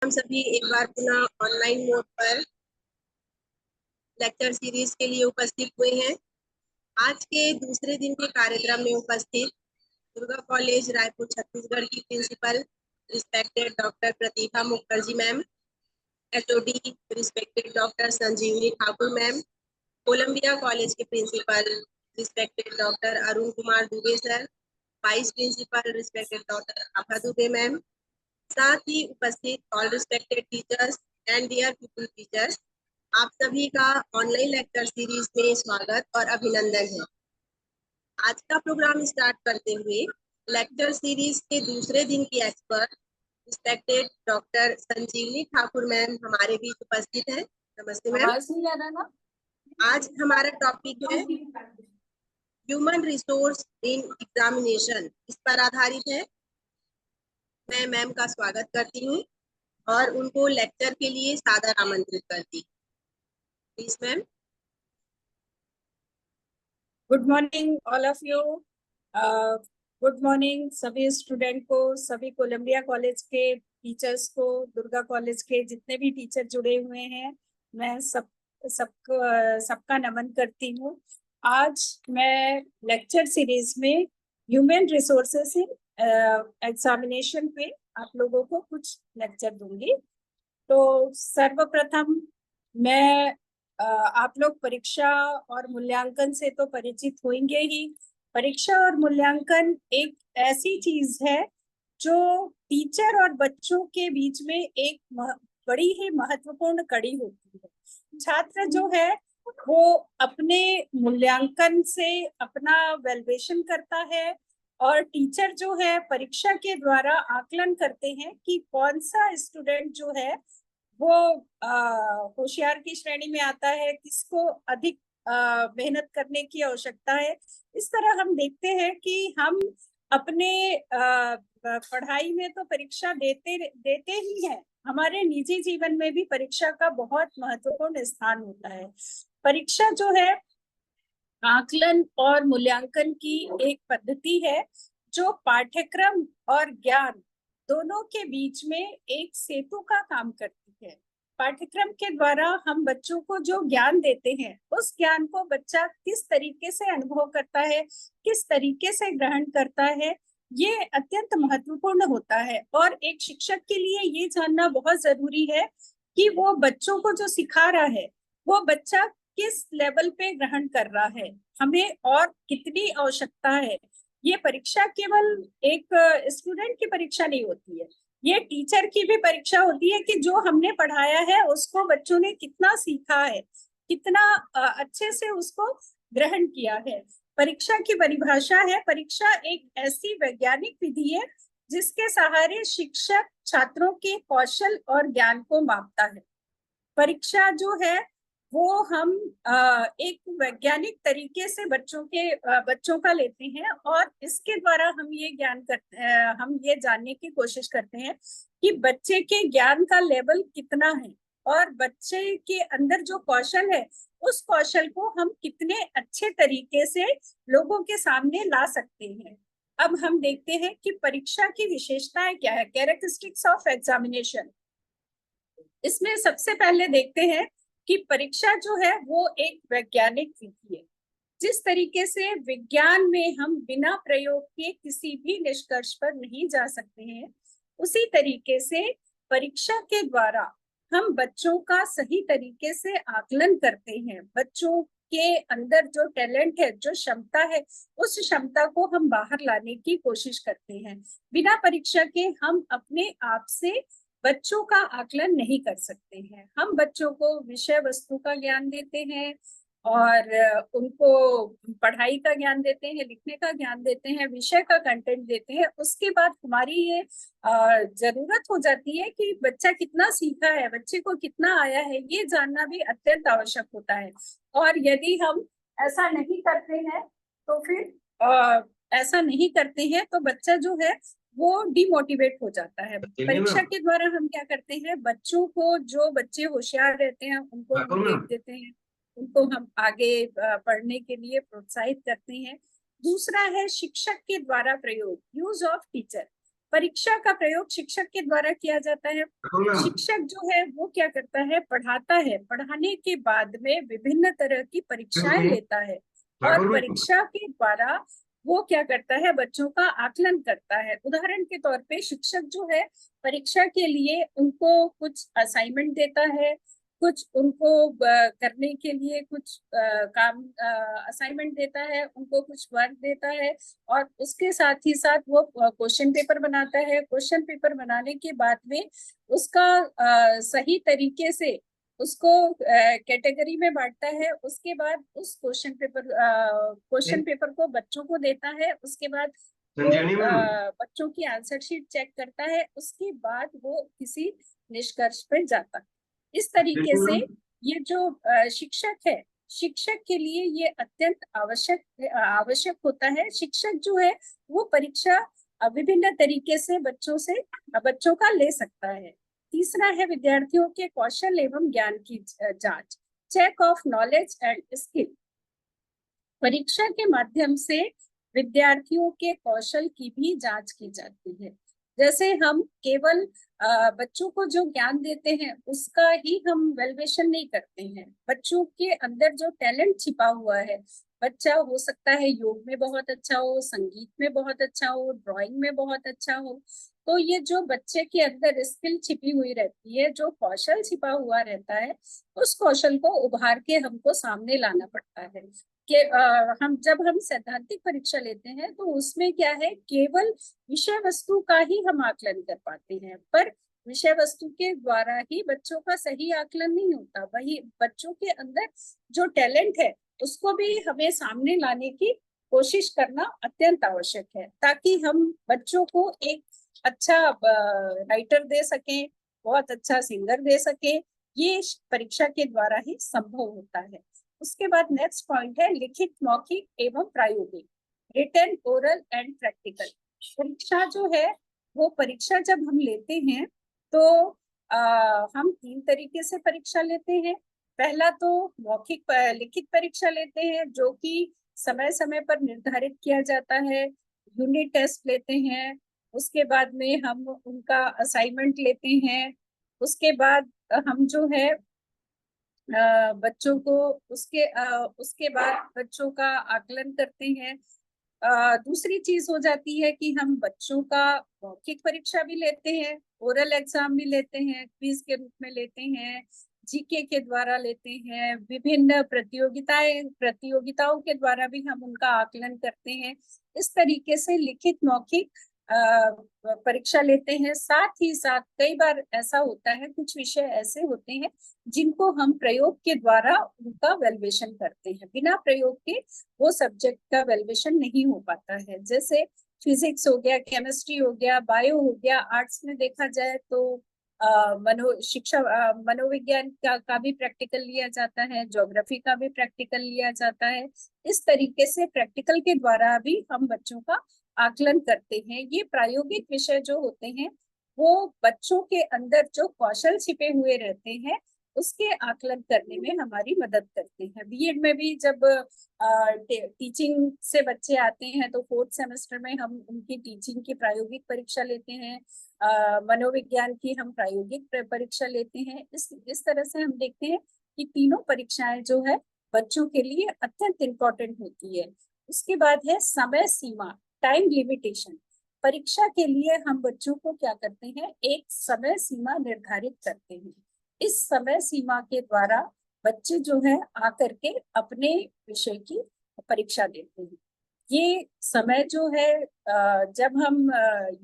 हम सभी एक बार पुनः ऑनलाइन मोड पर लेक्चर सीरीज के लिए उपस्थित हुए हैं। आज के दूसरे दिन के कार्यक्रम में उपस्थित दुर्गा कॉलेज रायपुर छत्तीसगढ़ की principal respected doctor Pratibha Mukherjee ma'am, HOD respected doctor Sanjeevani Thakur ma'am, Columbia college के principal respected doctor Arun Kumar Dubey sir, vice principal respected doctor Abha Dubey ma'am, साथ ही उपस्थित all respected teachers and dear people teachers, आप सभी का ऑनलाइन लेक्चर सीरीज में स्वागत और अभिनंदन है। आज का प्रोग्राम स्टार्ट करते हुए लेक्चर सीरीज के दूसरे दिन की expert respected doctor Sanjeevani Thakur ma'am हमारे बीच उपस्थित है। नमस्ते मैम। आज हमारा टॉपिक है ह्यूमन रिसोर्स इन एग्जामिनेशन, इस पर आधारित है। मैं मैम का स्वागत करती हूँ और उनको लेक्चर के लिए सादर आमंत्रित करती हूँ। Please ma'am. Good morning all of you. Good morning सभी स्टूडेंट को, सभी कोलंबिया कॉलेज के टीचर्स को, दुर्गा कॉलेज के जितने भी टीचर जुड़े हुए हैं, मैं सबका नमन करती हूँ। आज मैं लेक्चर सीरीज में ह्यूमन रिसोर्सेस इन एग्जामिनेशन पे आप लोगों को कुछ लेक्चर दूंगी। तो सर्वप्रथम मैं आप लोग परीक्षा और मूल्यांकन से तो परिचित होंगे ही। परीक्षा और मूल्यांकन एक ऐसी चीज है जो टीचर और बच्चों के बीच में एक बड़ी ही महत्वपूर्ण कड़ी होती है। छात्र जो है वो अपने मूल्यांकन से अपना वैल्यूएशन करता है और टीचर जो है परीक्षा के द्वारा आकलन करते हैं कि कौन सा स्टूडेंट जो है वो होशियार की श्रेणी में आता है, किसको अधिक मेहनत करने की आवश्यकता है। इस तरह हम देखते हैं कि हम अपने पढ़ाई में तो परीक्षा देते ही हैं, हमारे निजी जीवन में भी परीक्षा का बहुत महत्वपूर्ण स्थान होता है। परीक्षा जो है आकलन और मूल्यांकन की एक पद्धति है जो पाठ्यक्रम और ज्ञान दोनों के बीच में एक सेतु का काम करती है। पाठ्यक्रम के द्वारा हम बच्चों को जो ज्ञान देते हैं, उस ज्ञान को बच्चा किस तरीके से अनुभव करता है, किस तरीके से ग्रहण करता है, ये अत्यंत महत्वपूर्ण होता है। और एक शिक्षक के लिए ये जानना बहुत जरूरी है कि वो बच्चों को जो सिखा रहा है वो बच्चा किस लेवल पे ग्रहण कर रहा है, हमें और कितनी आवश्यकता है। ये परीक्षा केवल एक स्टूडेंट की परीक्षा नहीं होती है, ये टीचर की भी परीक्षा होती है कि जो हमने पढ़ाया है उसको बच्चों ने कितना सीखा है, कितना अच्छे से उसको ग्रहण किया है। परीक्षा की परिभाषा है, परीक्षा एक ऐसी वैज्ञानिक विधि है जिसके सहारे शिक्षक छात्रों के कौशल और ज्ञान को मापता है। परीक्षा जो है वो हम एक वैज्ञानिक तरीके से बच्चों का लेते हैं और इसके द्वारा हम ये जानने की कोशिश करते हैं कि बच्चे के ज्ञान का लेवल कितना है और बच्चे के अंदर जो कौशल है उस कौशल को हम कितने अच्छे तरीके से लोगों के सामने ला सकते हैं। अब हम देखते हैं कि परीक्षा की विशेषताएं क्या है, कैरेक्टरिस्टिक्स ऑफ एग्जामिनेशन। इसमें सबसे पहले देखते हैं कि परीक्षा जो है वो एक वैज्ञानिक विधि है। जिस तरीके से विज्ञान में हम बिना प्रयोग के किसी भी निष्कर्ष पर नहीं जा सकते हैं, उसी तरीके से परीक्षा के द्वारा हम बच्चों का सही तरीके से आकलन करते हैं। बच्चों के अंदर जो टैलेंट है, जो क्षमता है, उस क्षमता को हम बाहर लाने की कोशिश करते हैं। बिना परीक्षा के हम अपने आप से बच्चों का आकलन नहीं कर सकते हैं। हम बच्चों को विषय वस्तु का ज्ञान देते हैं और उनको पढ़ाई का ज्ञान देते हैं, लिखने का ज्ञान देते हैं, विषय का कंटेंट देते हैं। उसके बाद हमारी ये जरूरत हो जाती है कि बच्चा कितना सीखा है, बच्चे को कितना आया है, ये जानना भी अत्यंत आवश्यक होता है। और यदि हम ऐसा नहीं करते हैं तो फिर ऐसा नहीं करते हैं तो बच्चा जो है वो डिमोटिवेट हो जाता है। परीक्षा के द्वारा हम क्या करते हैं, बच्चों को, जो बच्चे होशियार रहते हैं उनको हम देख देते हैं, उनको हम आगे पढ़ने के लिए प्रोत्साहित करते हैं। दूसरा है शिक्षक के द्वारा प्रयोग, यूज ऑफ टीचर। परीक्षा का प्रयोग शिक्षक के द्वारा किया जाता है। शिक्षक जो है वो क्या करता है, पढ़ाता है, पढ़ाने के बाद में विभिन्न तरह की परीक्षाएं लेता है और परीक्षा के द्वारा वो क्या करता है, बच्चों का आकलन करता है। उदाहरण के तौर पे शिक्षक जो है परीक्षा के लिए उनको कुछ असाइनमेंट देता है, कुछ उनको करने के लिए कुछ काम असाइनमेंट देता है, उनको कुछ वर्क देता है और उसके साथ ही साथ वो क्वेश्चन पेपर बनाता है। क्वेश्चन पेपर बनाने के बाद में उसका सही तरीके से उसको कैटेगरी में बांटता है। उसके बाद उस क्वेश्चन पेपर को बच्चों को देता है। उसके बाद वो बच्चों की आंसर शीट चेक करता है। उसके बाद वो किसी निष्कर्ष पे जाता है। इस तरीके से ये जो शिक्षक है, शिक्षक के लिए ये अत्यंत आवश्यक होता है। शिक्षक जो है वो परीक्षा विभिन्न तरीके से बच्चों का ले सकता है। तीसरा है विद्यार्थियों के कौशल एवं ज्ञान की जांच, check of knowledge and skill. परीक्षा के माध्यम से विद्यार्थियों के कौशल की भी जांच की जाती है। जैसे हम केवल बच्चों को जो ज्ञान देते हैं उसका ही हम वैल्यूएशन नहीं करते हैं। बच्चों के अंदर जो टैलेंट छिपा हुआ है, बच्चा हो सकता है योग में बहुत अच्छा हो, संगीत में बहुत अच्छा हो, ड्राइंग में बहुत अच्छा हो, तो ये जो बच्चे के अंदर स्किल छिपी हुई रहती है, जो कौशल छिपा हुआ रहता है, उस कौशल को उभार के हमको सामने लाना पड़ता है। कि जब हम सैद्धांतिक परीक्षा लेते हैं तो उसमें क्या है, केवल विषय वस्तु का ही हम आकलन कर पाते हैं, पर विषय वस्तु के द्वारा ही बच्चों का सही आकलन नहीं होता। वही बच्चों के अंदर जो टैलेंट है उसको भी हमें सामने लाने की कोशिश करना अत्यंत आवश्यक है, ताकि हम बच्चों को एक अच्छा राइटर दे सकें, बहुत अच्छा सिंगर दे सकें। ये परीक्षा के द्वारा ही संभव होता है। उसके बाद नेक्स्ट पॉइंट है लिखित, मौखिक एवं प्रायोगिक, रिटन, ओरल एंड प्रैक्टिकल। परीक्षा जो है वो परीक्षा जब हम लेते हैं तो हम 3 तरीके से परीक्षा लेते हैं। पहला तो मौखिक लिखित परीक्षा लेते हैं, जो कि समय समय पर निर्धारित किया जाता है। यूनिट टेस्ट लेते हैं, उसके बाद में हम उनका असाइनमेंट लेते हैं। उसके बाद हम जो है बच्चों को उसके बाद बच्चों का आकलन करते हैं। दूसरी चीज हो जाती है कि हम बच्चों का मौखिक परीक्षा भी लेते हैं, ओरल एग्जाम भी लेते हैं, क्विज के रूप में लेते हैं, जीके के द्वारा लेते हैं, विभिन्न प्रतियोगिताओं के द्वारा भी हम उनका आकलन करते हैं। इस तरीके से लिखित, मौखिक परीक्षा लेते हैं। साथ ही साथ कई बार ऐसा होता है, कुछ विषय ऐसे होते हैं जिनको हम प्रयोग के द्वारा उनका वैल्यूएशन करते हैं। बिना प्रयोग के वो सब्जेक्ट का वैल्यूएशन नहीं हो पाता है। जैसे फिजिक्स हो गया, केमिस्ट्री हो गया, बायो हो गया। आर्ट्स में देखा जाए तो मनोविज्ञान का भी प्रैक्टिकल लिया जाता है, ज्योग्राफी का भी प्रैक्टिकल लिया जाता है। इस तरीके से प्रैक्टिकल के द्वारा भी हम बच्चों का आकलन करते हैं। ये प्रायोगिक विषय जो होते हैं वो बच्चों के अंदर जो कौशल छिपे हुए रहते हैं उसके आकलन करने में हमारी मदद करते हैं। बीएड में भी जब टीचिंग से बच्चे आते हैं तो 4th सेमेस्टर में हम उनकी टीचिंग की प्रायोगिक परीक्षा लेते हैं। मनोविज्ञान की हम प्रायोगिक परीक्षा लेते हैं। इस तरह से हम देखते हैं कि तीनों परीक्षाएं जो है बच्चों के लिए अत्यंत इम्पोर्टेंट होती है। उसके बाद है समय सीमा, टाइम लिमिटेशन। परीक्षा के लिए हम बच्चों को क्या करते हैं, एक समय सीमा निर्धारित करते हैं। इस समय सीमा के द्वारा बच्चे जो है आकर के अपने विषय की परीक्षा देते हैं। ये समय जो है जब हम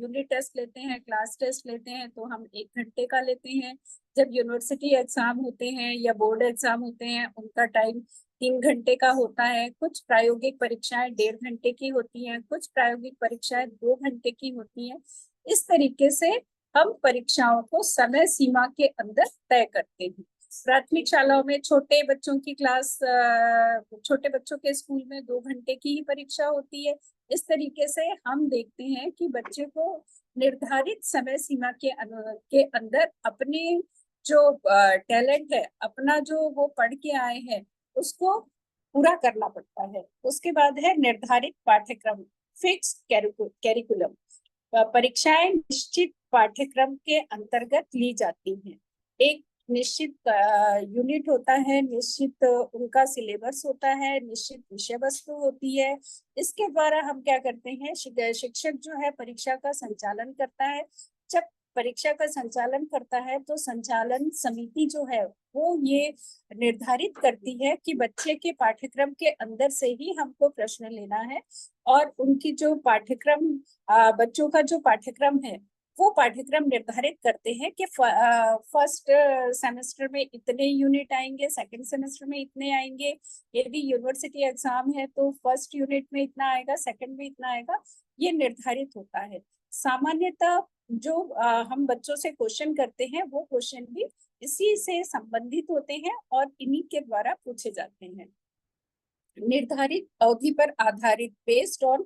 यूनिट टेस्ट लेते हैं, क्लास टेस्ट लेते हैं तो हम 1 घंटे का लेते हैं। जब यूनिवर्सिटी एग्जाम होते हैं या बोर्ड एग्जाम होते हैं उनका टाइम 3 घंटे का होता है। कुछ प्रायोगिक परीक्षाएं 1.5 घंटे की होती हैं, कुछ प्रायोगिक परीक्षाएं 2 घंटे की होती हैं। इस तरीके से हम परीक्षाओं को समय सीमा के अंदर तय करते हैं। प्राथमिक शालाओं में छोटे बच्चों के स्कूल में 2 घंटे की ही परीक्षा होती है। इस तरीके से हम देखते हैं कि बच्चे को निर्धारित समय सीमा के अंदर अपने जो टैलेंट है, अपना जो वो पढ़ के आए हैं उसको पूरा करना पड़ता है। उसके बाद है निर्धारित पाठ्यक्रम, फिक्स कैरिकुलम। परीक्षाएं निश्चित पाठ्यक्रम के अंतर्गत ली जाती हैं। एक निश्चित यूनिट होता है, निश्चित उनका सिलेबस होता है, निश्चित विषय वस्तु होती है। इसके द्वारा हम क्या करते हैं, शिक्षक जो है परीक्षा का संचालन करता है। जब परीक्षा का संचालन करता है तो संचालन समिति जो है वो ये निर्धारित करती है कि बच्चे के पाठ्यक्रम के अंदर से ही हमको प्रश्न लेना है, और उनकी जो पाठ्यक्रम बच्चों का जो पाठ्यक्रम है वो पाठ्यक्रम निर्धारित करते हैं कि फर्स्ट सेमेस्टर में इतने यूनिट आएंगे, सेकंड सेमेस्टर में इतने आएंगे। यदि यूनिवर्सिटी एग्जाम है तो फर्स्ट यूनिट में इतना आएगा, सेकंड में इतना आएगा, ये निर्धारित होता है। सामान्यतः जो हम बच्चों से क्वेश्चन करते हैं वो क्वेश्चन भी इसी से संबंधित होते हैं और इन्हीं के द्वारा पूछे जाते हैं। निर्धारित अवधि पर आधारित, बेस्ड ऑन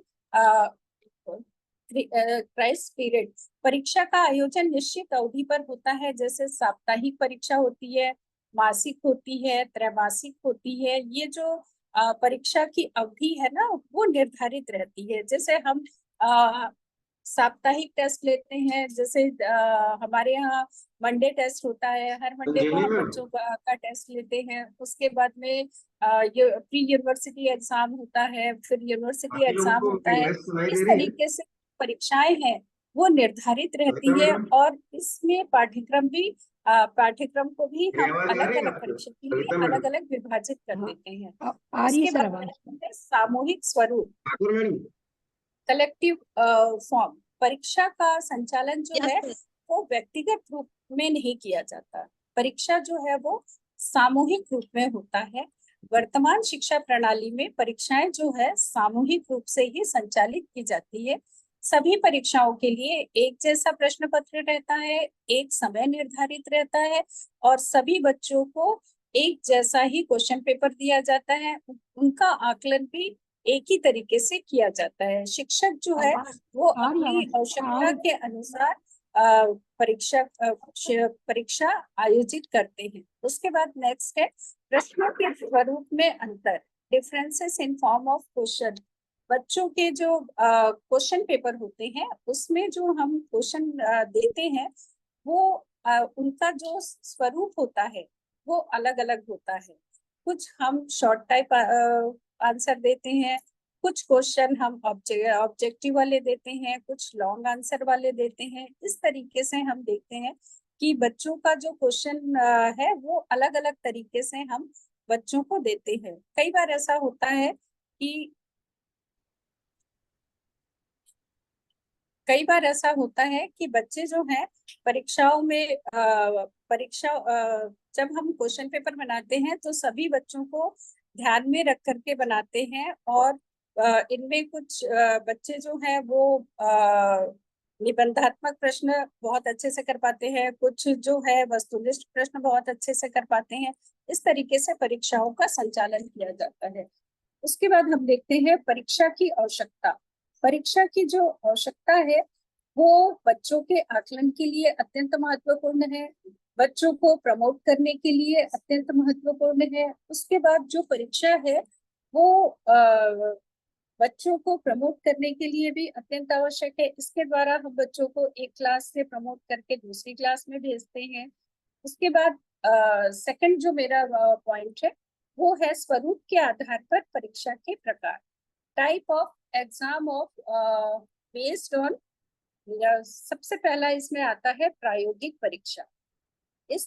क्राइस पीरियड, परीक्षा का आयोजन निश्चित अवधि पर होता है। जैसे साप्ताहिक परीक्षा होती है, मासिक होती है, त्रैमासिक होती है। ये जो परीक्षा की अवधि है ना वो निर्धारित रहती है। जैसे हम साप्ताहिक टेस्ट लेते हैं, जैसे हमारे यहाँ मंडे टेस्ट होता है, हर मंडे को हम बच्चों का टेस्ट लेते हैं। उसके बाद में प्री यूनिवर्सिटी एग्जाम होता है, फिर यूनिवर्सिटी एग्जाम होता है। इस तरीके से परीक्षाएं हैं वो निर्धारित रहती है, और इसमें पाठ्यक्रम को भी हम अलग अलग परीक्षा के लिए अलग अलग विभाजित कर देते हैं। उसके बाद सामूहिक स्वरूप, कलेक्टिव फॉर्म, परीक्षा का संचालन जो है वो व्यक्तिगत रूप में नहीं किया जाता। परीक्षा जो है वो सामूहिक रूप में होता है। वर्तमान शिक्षा प्रणाली में परीक्षाएं जो है सामूहिक रूप से ही संचालित की जाती है। सभी परीक्षाओं के लिए एक जैसा प्रश्न पत्र रहता है, एक समय निर्धारित रहता है, और सभी बच्चों को एक जैसा ही क्वेश्चन पेपर दिया जाता है। उनका आकलन भी एक ही तरीके से किया जाता है। शिक्षक जो है वो अपनी आवश्यकता के अनुसार परीक्षा आयोजित करते हैं। उसके बाद नेक्स्ट है प्रश्नों के स्वरूप में अंतर, differences in form of question. बच्चों के जो क्वेश्चन पेपर होते हैं उसमें जो हम क्वेश्चन देते हैं वो उनका जो स्वरूप होता है वो अलग अलग होता है। कुछ हम शॉर्ट टाइप आंसर देते हैं, कुछ क्वेश्चन हम ऑब्जेक्टिव वाले देते हैं, कुछ लॉन्ग आंसर वाले देते हैं। इस तरीके से हम देखते हैं कि बच्चों का जो क्वेश्चन है वो अलग अलग तरीके से हम बच्चों को देते हैं। कई बार ऐसा होता है कि बच्चे जो हैं परीक्षाओं में जब हम क्वेश्चन पेपर बनाते हैं तो सभी बच्चों को ध्यान में रख करके बनाते हैं, और इनमें कुछ बच्चे जो हैं वो निबंधात्मक प्रश्न बहुत अच्छे से कर पाते हैं, कुछ जो है वस्तुनिष्ठ प्रश्न बहुत अच्छे से कर पाते हैं। इस तरीके से परीक्षाओं का संचालन किया जाता है। उसके बाद हम देखते हैं परीक्षा की आवश्यकता। परीक्षा की जो आवश्यकता है वो बच्चों के आकलन के लिए अत्यंत महत्वपूर्ण है, बच्चों को प्रमोट करने के लिए अत्यंत महत्वपूर्ण है। उसके बाद जो परीक्षा है वो बच्चों को प्रमोट करने के लिए भी अत्यंत आवश्यक है। इसके द्वारा हम बच्चों को एक क्लास से प्रमोट करके दूसरी क्लास में भेजते हैं। उसके बाद सेकंड जो मेरा पॉइंट है वो है स्वरूप के आधार पर परीक्षा के प्रकार, type of exam of based on. सबसे पहला इसमें आता है प्रायोगिक परीक्षा। इस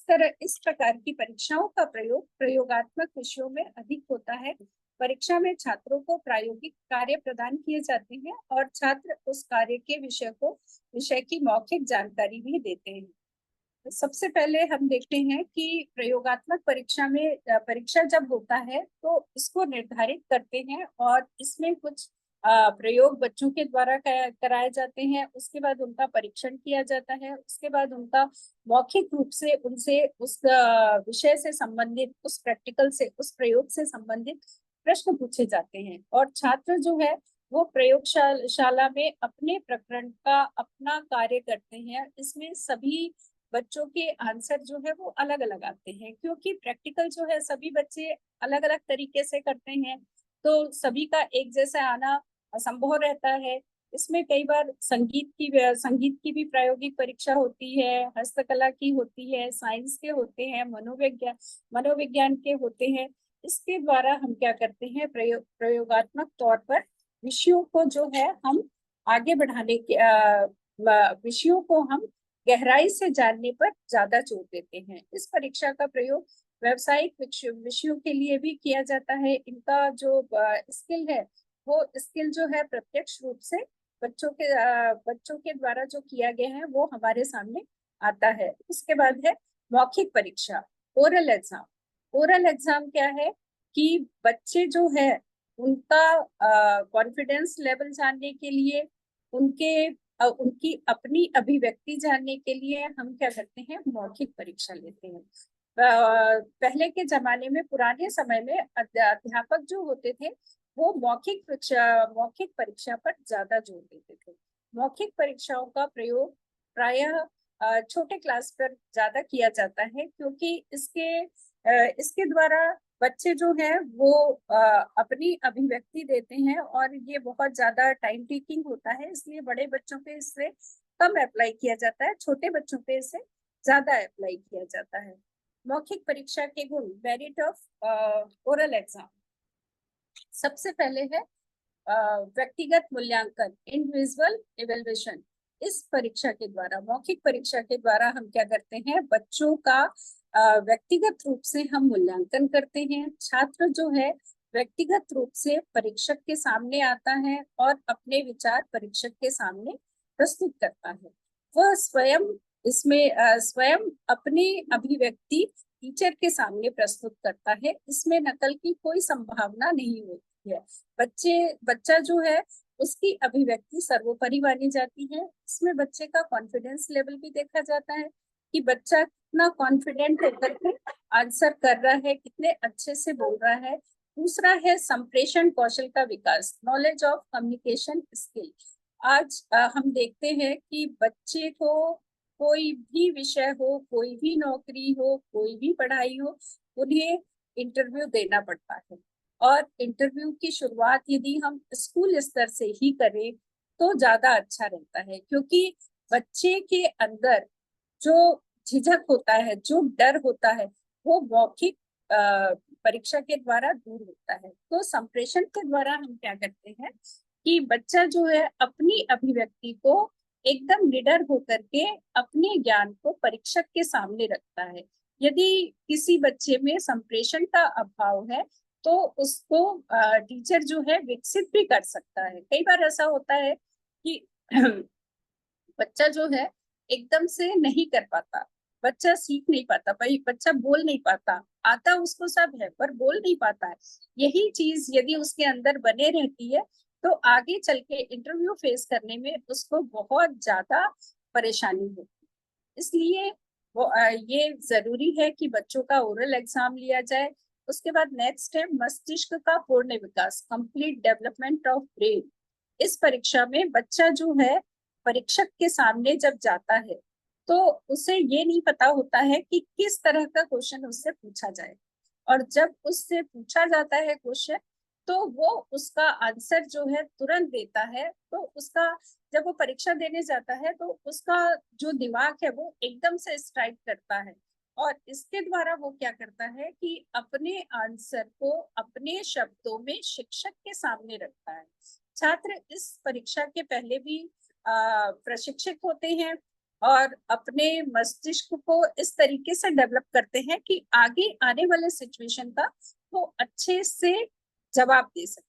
प्रकार की परीक्षाओं का प्रयोग प्रयोगात्मक विषयों में अधिक होता है। परीक्षा में छात्रों को प्रायोगिक कार्य प्रदान किए जाते हैं और छात्र उस कार्य के विषय की मौखिक जानकारी भी देते हैं। सबसे पहले हम देखते हैं कि प्रयोगात्मक परीक्षा जब होता है तो इसको निर्धारित करते हैं, और इसमें कुछ प्रयोग बच्चों के द्वारा कराए जाते हैं। उसके बाद उनका परीक्षण किया जाता है। उसके बाद उनका मौखिक रूप से उनसे उस विषय से संबंधित, उस प्रैक्टिकल से, उस प्रयोग से संबंधित प्रश्न पूछे जाते हैं, और छात्र जो है वो प्रयोगशाला में अपने प्रकरण का अपना कार्य करते हैं। इसमें सभी बच्चों के आंसर जो है वो अलग अलग आते हैं, क्योंकि प्रैक्टिकल जो है सभी बच्चे अलग अलग तरीके से करते हैं, तो सभी का एक जैसा आना असंभव रहता है। इसमें कई बार संगीत की भी प्रायोगिक परीक्षा होती है, हस्तकला की होती है, साइंस के होते हैं, मनोविज्ञान के होते हैं। इसके द्वारा हम क्या करते हैं, प्रयोगात्मक तौर पर विषयों को जो है हम आगे बढ़ाने के विषयों को हम गहराई से जानने पर ज्यादा जोर देते हैं। इस परीक्षा का प्रयोग व्यावसायिक विषयों के लिए भी किया जाता है। इनका जो स्किल है, वो स्किल जो है प्रत्यक्ष रूप से बच्चों के द्वारा जो किया गया है वो हमारे सामने आता है। उसके बाद है मौखिक परीक्षा, ओरल एग्जाम। ओरल एग्जाम क्या है कि बच्चे जो है उनका कॉन्फिडेंस लेवल जानने के लिए, उनकी अपनी अभिव्यक्ति जानने के लिए हम क्या करते हैं, मौखिक परीक्षा लेते हैं। पहले के जमाने में, पुराने समय में अध्यापक जो होते थे वो मौखिक परीक्षा पर ज्यादा जोर देते थे। मौखिक परीक्षाओं का प्रयोग प्रायः छोटे क्लास पर ज्यादा किया जाता है, क्योंकि इसके द्वारा बच्चे जो है वो अपनी अभिव्यक्ति देते हैं, और ये बहुत ज्यादा टाइम टेकिंग होता है, इसलिए बड़े बच्चों पे इससे कम अप्लाई किया जाता है, छोटे बच्चों पे इससे ज्यादा अप्लाई किया जाता है। मौखिक परीक्षा के गुण, मेरिट ऑफ ओरल एग्जाम। सबसे पहले है व्यक्तिगत मूल्यांकन, इंडिविजुअल इवेल्युएशन। इस परीक्षा के द्वारा, मौखिक परीक्षा के द्वारा हम क्या करते हैं, बच्चों का व्यक्तिगत रूप से हम मूल्यांकन करते हैं। छात्र जो है व्यक्तिगत रूप से परीक्षक के सामने आता है और अपने विचार परीक्षक के सामने प्रस्तुत करता है। वह स्वयं अपनी अभिव्यक्ति टीचर के सामने प्रस्तुत करता है। इसमें नकल की कोई संभावना नहीं होती है। बच्चा जो है उसकी अभिव्यक्ति सर्वोपरि मानी जाती है। इसमें बच्चे का कॉन्फिडेंस लेवल भी देखा जाता है कि बच्चा कितना कॉन्फिडेंट होकर के आंसर कर रहा है, कितने अच्छे से बोल रहा है। दूसरा है संप्रेषण कौशल का विकास, नॉलेज ऑफ कम्युनिकेशन स्किल। आज हम देखते हैं कि बच्चे को कोई भी विषय हो, कोई भी नौकरी हो, कोई भी पढ़ाई हो, उन्हें इंटरव्यू देना पड़ता है। और इंटरव्यू की शुरुआत यदि हम स्कूल स्तर से ही करें तो ज्यादा अच्छा रहता है, क्योंकि बच्चे के अंदर जो झिझक होता है, जो डर होता है, वो मौखिक परीक्षा के द्वारा दूर होता है। तो संप्रेषण के द्वारा हम क्या करते हैं कि बच्चा जो है अपनी अभिव्यक्ति को एकदम निडर होकर के अपने ज्ञान को परीक्षक के सामने रखता है। यदि किसी बच्चे में संप्रेषण का अभाव है तो उसको टीचर जो है विकसित भी कर सकता है। कई बार ऐसा होता है कि बच्चा जो है एकदम से नहीं कर पाता, बच्चा सीख नहीं पाता, भाई बच्चा बोल नहीं पाता, आता उसको सब है पर बोल नहीं पाता है। यही चीज यदि उसके अंदर बने रहती है तो आगे चल के इंटरव्यू फेस करने में उसको बहुत ज्यादा परेशानी होती है। इसलिए ये जरूरी है कि बच्चों का ओरल एग्जाम लिया जाए। उसके बाद नेक्स्ट है मस्तिष्क का पूर्ण विकास, कंप्लीट डेवलपमेंट ऑफ ब्रेन। इस परीक्षा में बच्चा जो है परीक्षक के सामने जब जाता है तो उसे ये नहीं पता होता है कि किस तरह का क्वेश्चन उससे पूछा जाए, और जब उससे पूछा जाता है क्वेश्चन तो वो उसका आंसर जो है तुरंत देता है। तो उसका जब वो परीक्षा देने जाता है तो उसका जो दिमाग है वो एकदम से स्ट्राइक करता है, और इसके द्वारा वो क्या करता है कि अपने आंसर को अपने शब्दों में शिक्षक के सामने रखता है। छात्र इस परीक्षा के पहले भी प्रशिक्षित होते हैं और अपने मस्तिष्क को इस तरीके से डेवलप करते हैं कि आगे आने वाले सिचुएशन का वो अच्छे से जवाब दे सके,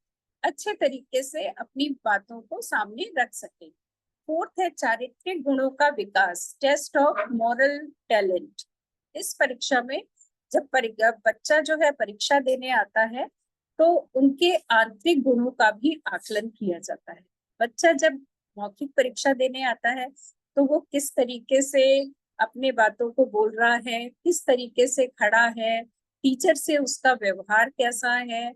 अच्छे तरीके से अपनी बातों को सामने रख सके। फोर्थ है चारित्रिक गुणों का विकास, टेस्ट ऑफ मॉरल टैलेंट। इस परीक्षा में जब बच्चा जो है परीक्षा देने आता है तो उनके आंतरिक गुणों का भी आकलन किया जाता है। बच्चा जब मौखिक परीक्षा देने आता है तो वो किस तरीके से अपने बातों को बोल रहा है, किस तरीके से खड़ा है, टीचर से उसका व्यवहार कैसा है,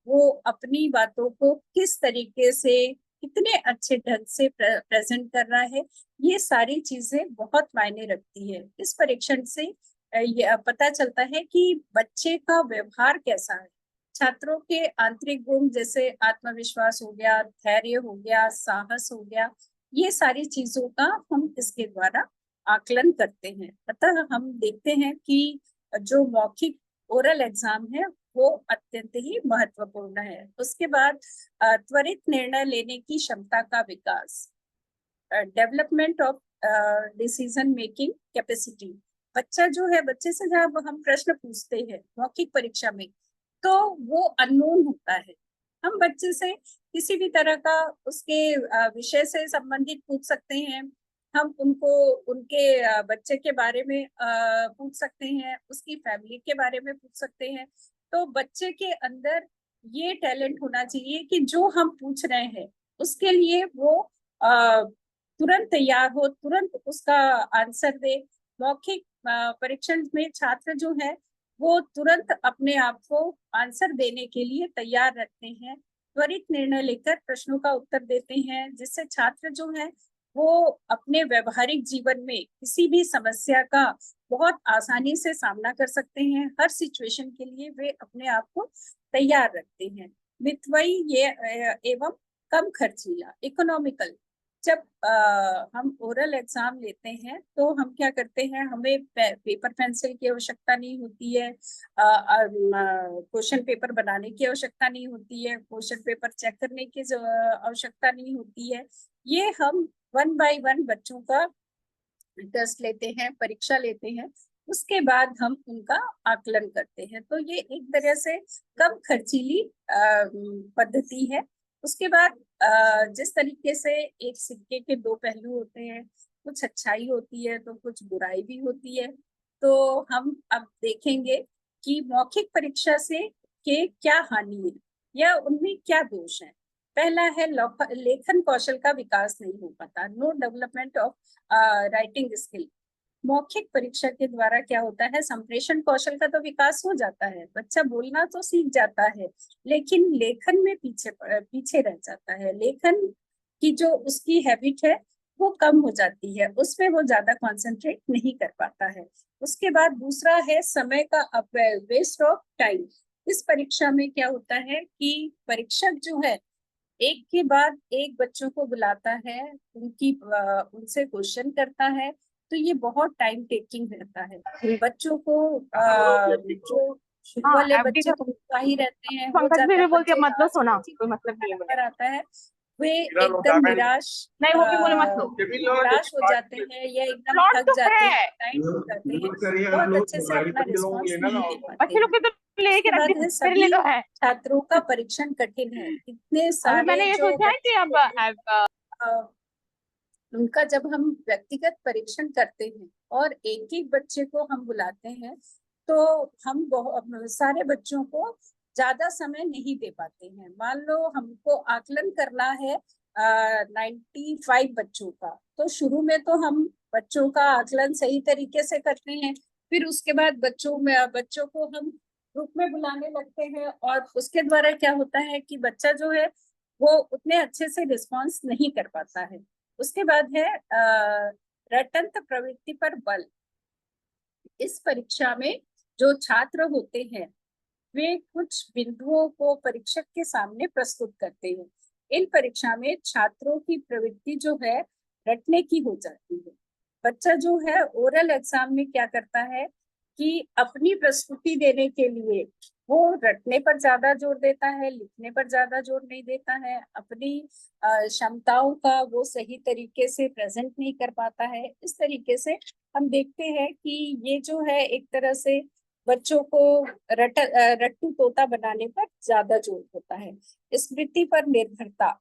वो अपनी बातों को किस तरीके से कितने अच्छे ढंग से प्रेजेंट कर रहा है, ये सारी चीजें बहुत मायने रखती है। इस परीक्षण से ये पता चलता है कि बच्चे का व्यवहार कैसा है। छात्रों के आंतरिक गुण जैसे आत्मविश्वास हो गया, धैर्य हो गया, साहस हो गया, ये सारी चीजों का हम इसके द्वारा आकलन करते हैं। अतः हम देखते हैं कि जो मौखिक ओरल एग्जाम है वो अत्यंत ही महत्वपूर्ण है। उसके बाद त्वरित निर्णय लेने की क्षमता का विकास, development of decision making capacity. बच्चा जो है, बच्चे से जब हम प्रश्न पूछते हैं मौखिक परीक्षा में, तो वो अननोन होता है। हम बच्चे से किसी भी तरह का उसके विषय से संबंधित पूछ सकते हैं। हम उनको उनके बच्चे के बारे में पूछ सकते हैं, उसकी फैमिली के बारे में पूछ सकते हैं। तो बच्चे के अंदर ये टैलेंट होना चाहिए कि जो हम पूछ रहे हैं उसके लिए वो तुरंत तैयार हो, तुरंत उसका आंसर दे। मौखिक परीक्षण में छात्र जो है वो तुरंत अपने आप को आंसर देने के लिए तैयार रखते हैं, त्वरित निर्णय लेकर प्रश्नों का उत्तर देते हैं, जिससे छात्र जो है वो अपने व्यवहारिक जीवन में किसी भी समस्या का बहुत आसानी से सामना कर सकते हैं। हर सिचुएशन के लिए वे अपने आप को तैयार रखते हैं। मितव्ययी ये एवं कम खर्चीला, इकोनॉमिकल। जब हम ओरल एग्जाम लेते हैं तो हम क्या करते हैं, हमें पेपर पेंसिल की आवश्यकता नहीं होती है, क्वेश्चन पेपर बनाने की आवश्यकता नहीं होती है, क्वेश्चन पेपर चेक करने की आवश्यकता नहीं होती है। ये हम 1 बाय 1 बच्चों का टेस्ट लेते हैं, परीक्षा लेते हैं, उसके बाद हम उनका आकलन करते हैं। तो ये एक तरह से कम खर्चीली पद्धति है। उसके बाद जिस तरीके से एक सिक्के के दो पहलू होते हैं, कुछ अच्छाई होती है तो कुछ बुराई भी होती है। तो हम अब देखेंगे कि मौखिक परीक्षा से के क्या हानि है या उनमें क्या दोष है। पहला है लेखन कौशल का विकास नहीं हो पाता, no development of writing skill. मौखिक परीक्षा के द्वारा क्या होता है, संप्रेषण कौशल का तो विकास हो जाता है, बच्चा बोलना तो सीख जाता है, लेकिन लेखन में पीछे रह जाता है। लेखन की जो उसकी हैबिट है वो कम हो जाती है, उसमें वो ज्यादा कंसंट्रेट नहीं कर पाता है। उसके बाद दूसरा है समय का अपव्यय, वेस्ट ऑफ टाइम। इस परीक्षा में क्या होता है कि परीक्षक जो है एक के बाद एक बच्चों को बुलाता है, उनसे क्वेश्चन करता है, तो ये बहुत टाइम टेकिंग रहता है। बच्चों को जो शुरू हाँ वाले एफडी बच्चे का तो ही रहते हैं, हो पंकज जाता है भी बोलती है बच्चे मतलब सोना, बच्चे कोई मतलब नहीं है बोले। नंबर आता है, वे एकदम नहीं वो भी बोले मत लो। निराश हो जाते हैं या एकदम प्लॉट थक तो जाते हैं, है, टाइम करते हैं, बहुत अच्छे से अपना रिस्पॉन्स नहीं दे पाते बच्चे लोग हैं। के तो लेके उसके रख दी, बाद है तेरे लिए सभी तो है। छात्रों का परीक्षण कठिन है। इतने अभी सारे मैंने ये जो सोचा है कि बच्चे अब होते हैं, उनका जब हम व्यक्तिगत परीक्षण करते हैं और एक एक बच्चे को हम बुलाते हैं, तो हम बहुत सारे बच्चों को ज्यादा समय नहीं दे पाते हैं। मान लो हमको आकलन करना है 95 बच्चों का, तो शुरू में तो हम बच्चों का आकलन सही तरीके से करते हैं, फिर उसके बाद बच्चों को हम ग्रुप में बुलाने लगते हैं, और उसके द्वारा क्या होता है कि बच्चा जो है वो उतने अच्छे से रिस्पॉन्स नहीं कर पाता है। उसके बाद है रटंत प्रवृत्ति पर बल। इस परीक्षा में जो छात्र होते हैं वे कुछ बिंदुओं को परीक्षक के सामने प्रस्तुत करते हैं। इन परीक्षा में छात्रों की प्रवृत्ति जो है रटने की हो जाती है। बच्चा जो है ओरल एग्जाम में क्या करता है कि अपनी प्रस्तुति देने के लिए वो रटने पर ज्यादा जोर देता है, लिखने पर ज्यादा जोर नहीं देता है, अपनी क्षमताओं का वो सही तरीके से प्रेजेंट नहीं कर पाता है। इस तरीके से हम देखते हैं कि ये जो है एक तरह से बच्चों को रट्टू तोता बनाने पर ज्यादा जोर होता है। स्मृति पर निर्भरता,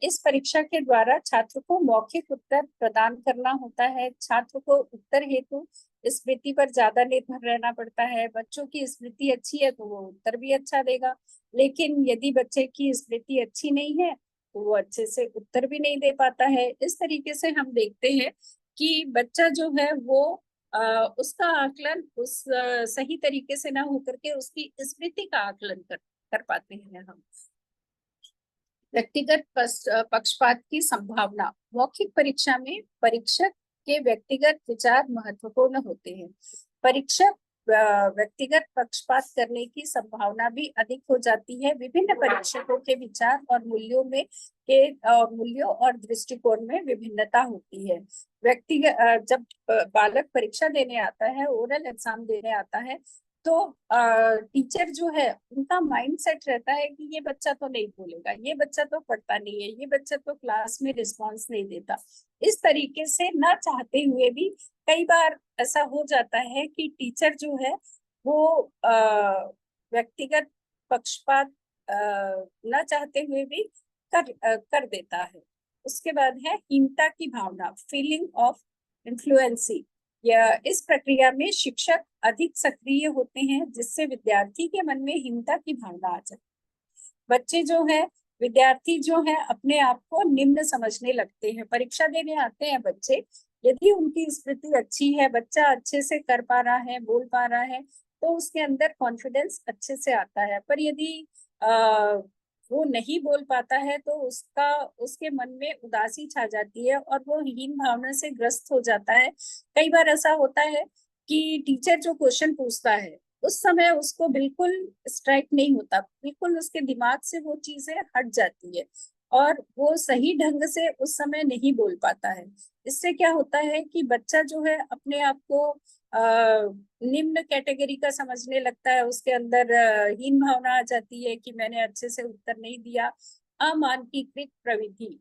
इस परीक्षा के द्वारा छात्र को मौखिक उत्तर प्रदान करना होता है। छात्र को उत्तर हेतु स्मृति पर ज्यादा निर्भर रहना पड़ता है। बच्चों की स्मृति अच्छी है तो वो उत्तर भी अच्छा देगा, लेकिन यदि बच्चे की स्मृति अच्छी नहीं है तो वो अच्छे से उत्तर भी नहीं दे पाता है। इस तरीके से हम देखते हैं कि बच्चा जो है वो उसका आकलन सही तरीके से ना होकर के उसकी स्मृति का आकलन कर पाते हैं हम। व्यक्तिगत पक्षपात की संभावना, मौखिक परीक्षा में परीक्षक के व्यक्तिगत विचार महत्वपूर्ण होते हैं। परीक्षक व्यक्तिगत पक्षपात करने की संभावना भी अधिक हो जाती है। विभिन्न परीक्षकों के विचार और मूल्यों और दृष्टिकोण में विभिन्नता होती है। व्यक्तिगत जब बालक परीक्षा देने आता है, ओरल एग्जाम देने आता है, तो टीचर जो है उनका माइंड सेट रहता है कि ये बच्चा तो नहीं बोलेगा, ये बच्चा तो पढ़ता नहीं है, ये बच्चा तो क्लास में रिस्पॉन्स नहीं देता। इस तरीके से ना चाहते हुए भी कई बार ऐसा हो जाता है कि टीचर जो है वो व्यक्तिगत पक्षपात ना चाहते हुए भी कर देता है। उसके बाद है हीनता की भावना, फीलिंग ऑफ इन्फ्लुएंसी। या इस प्रक्रिया में शिक्षक अधिक सक्रिय होते हैं, जिससे विद्यार्थी के मन में हीनता की भावना आ जाती है। बच्चे जो है, विद्यार्थी जो है, अपने आप को निम्न समझने लगते हैं। परीक्षा देने आते हैं बच्चे, यदि उनकी स्थिति अच्छी है, बच्चा अच्छे से कर पा रहा है, बोल पा रहा है, तो उसके अंदर कॉन्फिडेंस अच्छे से आता है। पर यदि वो नहीं बोल पाता है तो उसके मन में उदासी छा जाती है और वो हीन भावना से ग्रस्त हो जाता है। कई बार ऐसा होता है कि टीचर जो क्वेश्चन पूछता है उस समय उसको बिल्कुल स्ट्राइक नहीं होता, बिल्कुल उसके दिमाग से वो चीजें हट जाती है और वो सही ढंग से उस समय नहीं बोल पाता है। इससे क्या होता है कि बच्चा जो है अपने आप को निम्न कैटेगरी का समझने लगता है, उसके अंदर हीन भावना आ जाती है कि मैंने अच्छे से उत्तर नहीं दिया। अमानकीकृत प्रविधि,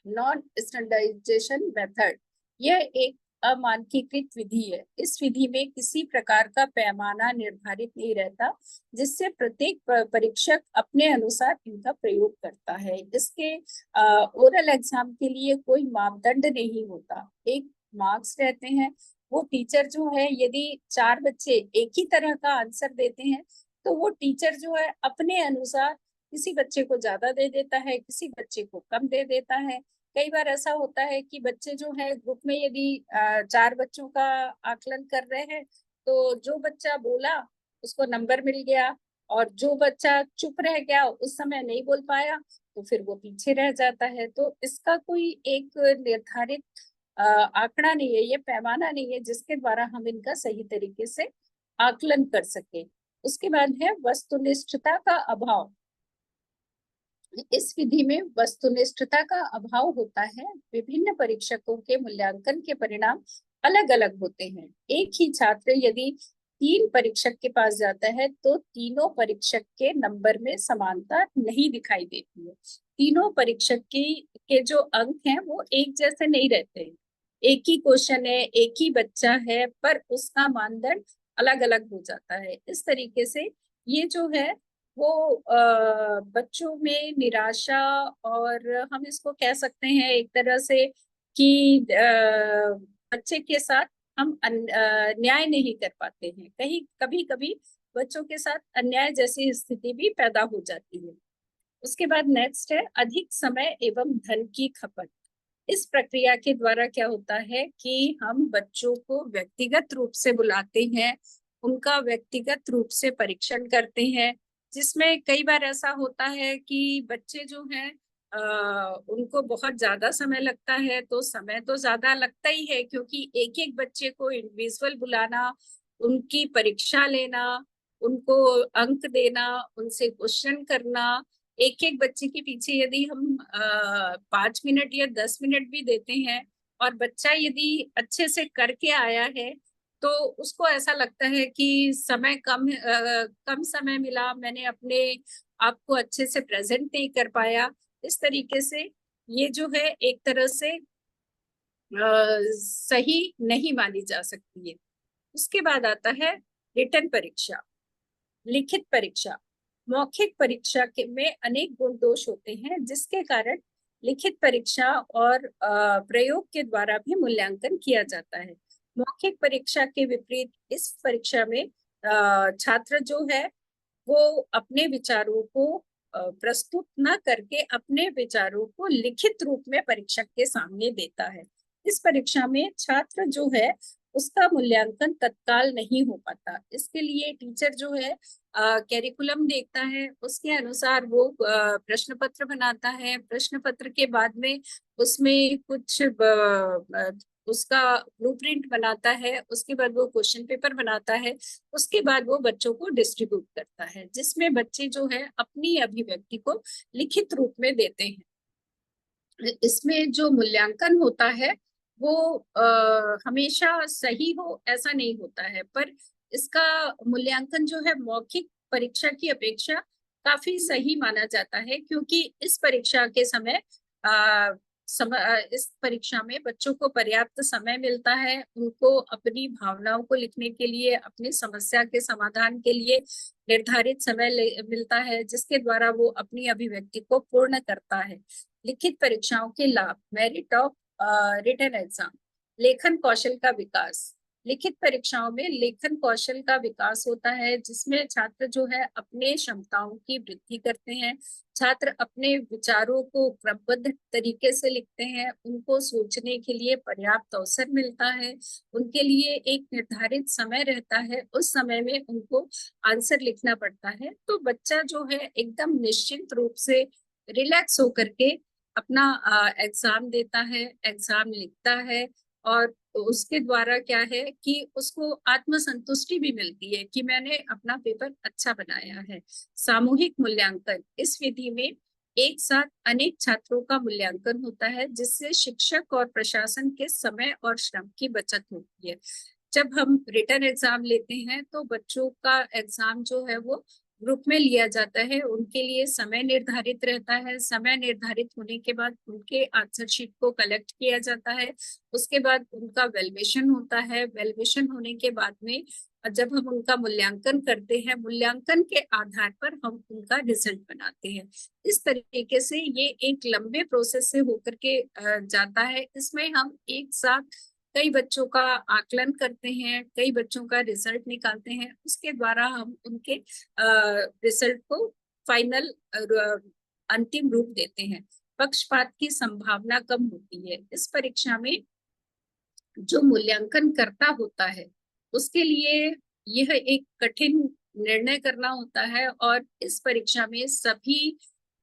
नॉन स्टैंडर्डाइजेशन मेथड, यह एक अमानकीकृत विधि है। इस विधि में किसी प्रकार का पैमाना निर्धारित नहीं रहता, जिससे प्रत्येक परीक्षक अपने अनुसार इनका प्रयोग करता है। इसके ओरल एग्जाम के लिए कोई मापदंड नहीं होता, एक मार्क्स रहते हैं। वो टीचर जो है, यदि 4 बच्चे एक ही तरह का आंसर देते हैं तो वो टीचर जो है अपने अनुसार किसी बच्चे को ज्यादा दे देता है, किसी बच्चे को कम दे देता है। कई बार ऐसा होता है कि बच्चे जो है ग्रुप में यदि 4 बच्चों का आकलन कर रहे हैं तो जो बच्चा बोला उसको नंबर मिल गया और जो बच्चा चुप रह गया, उस समय नहीं बोल पाया, तो फिर वो पीछे रह जाता है। तो इसका कोई एक निर्धारित आंकड़ा नहीं है, ये पैमाना नहीं है जिसके द्वारा हम इनका सही तरीके से आकलन कर सके। उसके बाद है वस्तुनिष्ठता का अभाव। इस विधि में वस्तुनिष्ठता का अभाव होता है। विभिन्न परीक्षकों के मूल्यांकन के परिणाम अलग अलग होते हैं। एक ही छात्र यदि 3 परीक्षक के पास जाता है तो तीनों परीक्षक के नंबर में समानता नहीं दिखाई देती है। तीनों परीक्षक के जो अंक हैं वो एक जैसे नहीं रहते हैं। एक ही क्वेश्चन है, एक ही बच्चा है, पर उसका मानदंड अलग अलग हो जाता है। इस तरीके से ये जो है वो बच्चों में निराशा, और हम इसको कह सकते हैं एक तरह से कि बच्चे के साथ हम न्याय नहीं कर पाते हैं। कहीं कभी कभी बच्चों के साथ अन्याय जैसी स्थिति भी पैदा हो जाती है। उसके बाद नेक्स्ट है अधिक समय एवं धन की खपत। इस प्रक्रिया के द्वारा क्या होता है कि हम बच्चों को व्यक्तिगत रूप से बुलाते हैं, उनका व्यक्तिगत रूप से परीक्षण करते हैं, जिसमें कई बार ऐसा होता है कि बच्चे जो हैं उनको बहुत ज्यादा समय लगता है। तो समय तो ज्यादा लगता ही है, क्योंकि एक एक बच्चे को इंडिविजुअल बुलाना, उनकी परीक्षा लेना, उनको अंक देना, उनसे क्वेश्चन करना, एक एक बच्चे के पीछे यदि हम 5 मिनट या 10 मिनट भी देते हैं और बच्चा यदि अच्छे से करके आया है तो उसको ऐसा लगता है कि समय कम समय मिला, मैंने अपने आप को अच्छे से प्रेजेंट नहीं कर पाया। इस तरीके से ये जो है एक तरह से सही नहीं मानी जा सकती है। उसके बाद आता है रिटन परीक्षा, लिखित परीक्षा। मौखिक परीक्षा में अनेक गुण दोष होते हैं, जिसके कारण लिखित परीक्षा और प्रयोग के द्वारा भी मूल्यांकन किया जाता है। मौखिक परीक्षा के विपरीत इस परीक्षा में छात्र जो है वो अपने विचारों को प्रस्तुत न करके अपने विचारों को लिखित रूप में परीक्षक के सामने देता है। इस परीक्षा में छात्र जो है उसका मूल्यांकन तत्काल नहीं हो पाता। इसके लिए टीचर जो है कैरिकुलम देखता है, उसके अनुसार वो प्रश्न पत्र बनाता है। प्रश्न पत्र के बाद में उसमें कुछ उसका ब्लूप्रिंट बनाता है, उसके बाद वो क्वेश्चन पेपर बनाता है, उसके बाद वो बच्चों को डिस्ट्रीब्यूट करता है, जिसमें बच्चे जो है अपनी अभिव्यक्ति को लिखित रूप में देते हैं। इसमें जो मूल्यांकन होता है वो हमेशा सही हो ऐसा नहीं होता है, पर इसका मूल्यांकन जो है मौखिक परीक्षा की अपेक्षा काफी सही माना जाता है, क्योंकि इस परीक्षा के समय इस परीक्षा में बच्चों को पर्याप्त समय मिलता है, उनको अपनी भावनाओं को लिखने के लिए, अपनी समस्या के समाधान के लिए निर्धारित समय मिलता है, जिसके द्वारा वो अपनी अभिव्यक्ति को पूर्ण करता है। लिखित परीक्षाओं के लाभ, मेरिट ऑफ रिटन एग्जाम, लेखन कौशल का विकास। लिखित परीक्षाओं में लेखन कौशल का विकास होता है, जिसमें छात्र जो है अपने क्षमताओं की वृद्धि करते हैं, छात्र अपने विचारों को क्रमबद्ध तरीके से लिखते हैं, उनको सोचने के लिए पर्याप्त अवसर मिलता है, उनके लिए एक निर्धारित समय रहता है, उस समय में उनको आंसर लिखना पड़ता है। तो बच्चा जो है एकदम निश्चिंत रूप से रिलैक्स होकर के अपना एग्जाम देता है, एग्जाम लिखता है, और उसके द्वारा क्या है कि उसको आत्मसंतुष्टि भी मिलती है कि मैंने अपना पेपर अच्छा बनाया है। सामूहिक मूल्यांकन, इस विधि में एक साथ अनेक छात्रों का मूल्यांकन होता है, जिससे शिक्षक और प्रशासन के समय और श्रम की बचत होती है। जब हम रिटन एग्जाम लेते हैं तो बच्चों का एग्जाम जो है वो ग्रुप में लिया जाता है, उनके लिए समय निर्धारित रहता है, समय निर्धारित होने के बाद उनके आंसर शीट को कलेक्ट किया जाता है, उसके बाद उनका वैल्यूएशन होता है, वैल्यूएशन होने के बाद में जब हम उनका मूल्यांकन करते हैं, मूल्यांकन के आधार पर हम उनका रिजल्ट बनाते हैं। इस तरीके से ये एक लंबे प्रोसेस से होकर के जाता है। इसमें हम एक साथ कई बच्चों का आकलन करते हैं, कई बच्चों का रिजल्ट निकालते हैं, उसके द्वारा हम उनके रिजल्ट को फाइनल अंतिम रूप देते हैं। पक्षपात की संभावना कम होती है। इस परीक्षा में जो मूल्यांकन करता होता है उसके लिए यह एक कठिन निर्णय करना होता है, और इस परीक्षा में सभी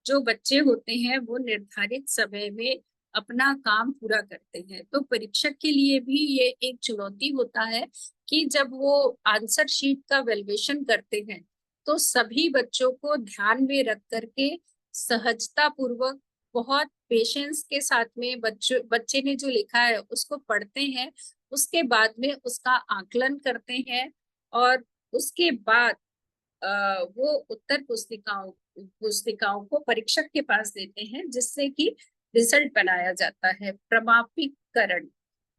जो बच्चे होते हैं वो निर्धारित समय में अपना काम पूरा करते हैं। तो परीक्षक के लिए भी ये एक चुनौती होता है कि जब वो आंसर शीट का वैल्यूएशन करते हैं तो सभी बच्चों को ध्यान में रख करके सहजता पूर्वक, बहुत पेशेंस के साथ में बच्चे ने जो लिखा है उसको पढ़ते हैं, उसके बाद में उसका आकलन करते हैं, और उसके बाद वो उत्तर पुस्तिकाओं को परीक्षक के पास देते हैं, जिससे कि रिजल्ट बनाया जाता है। प्रमाणीकरण,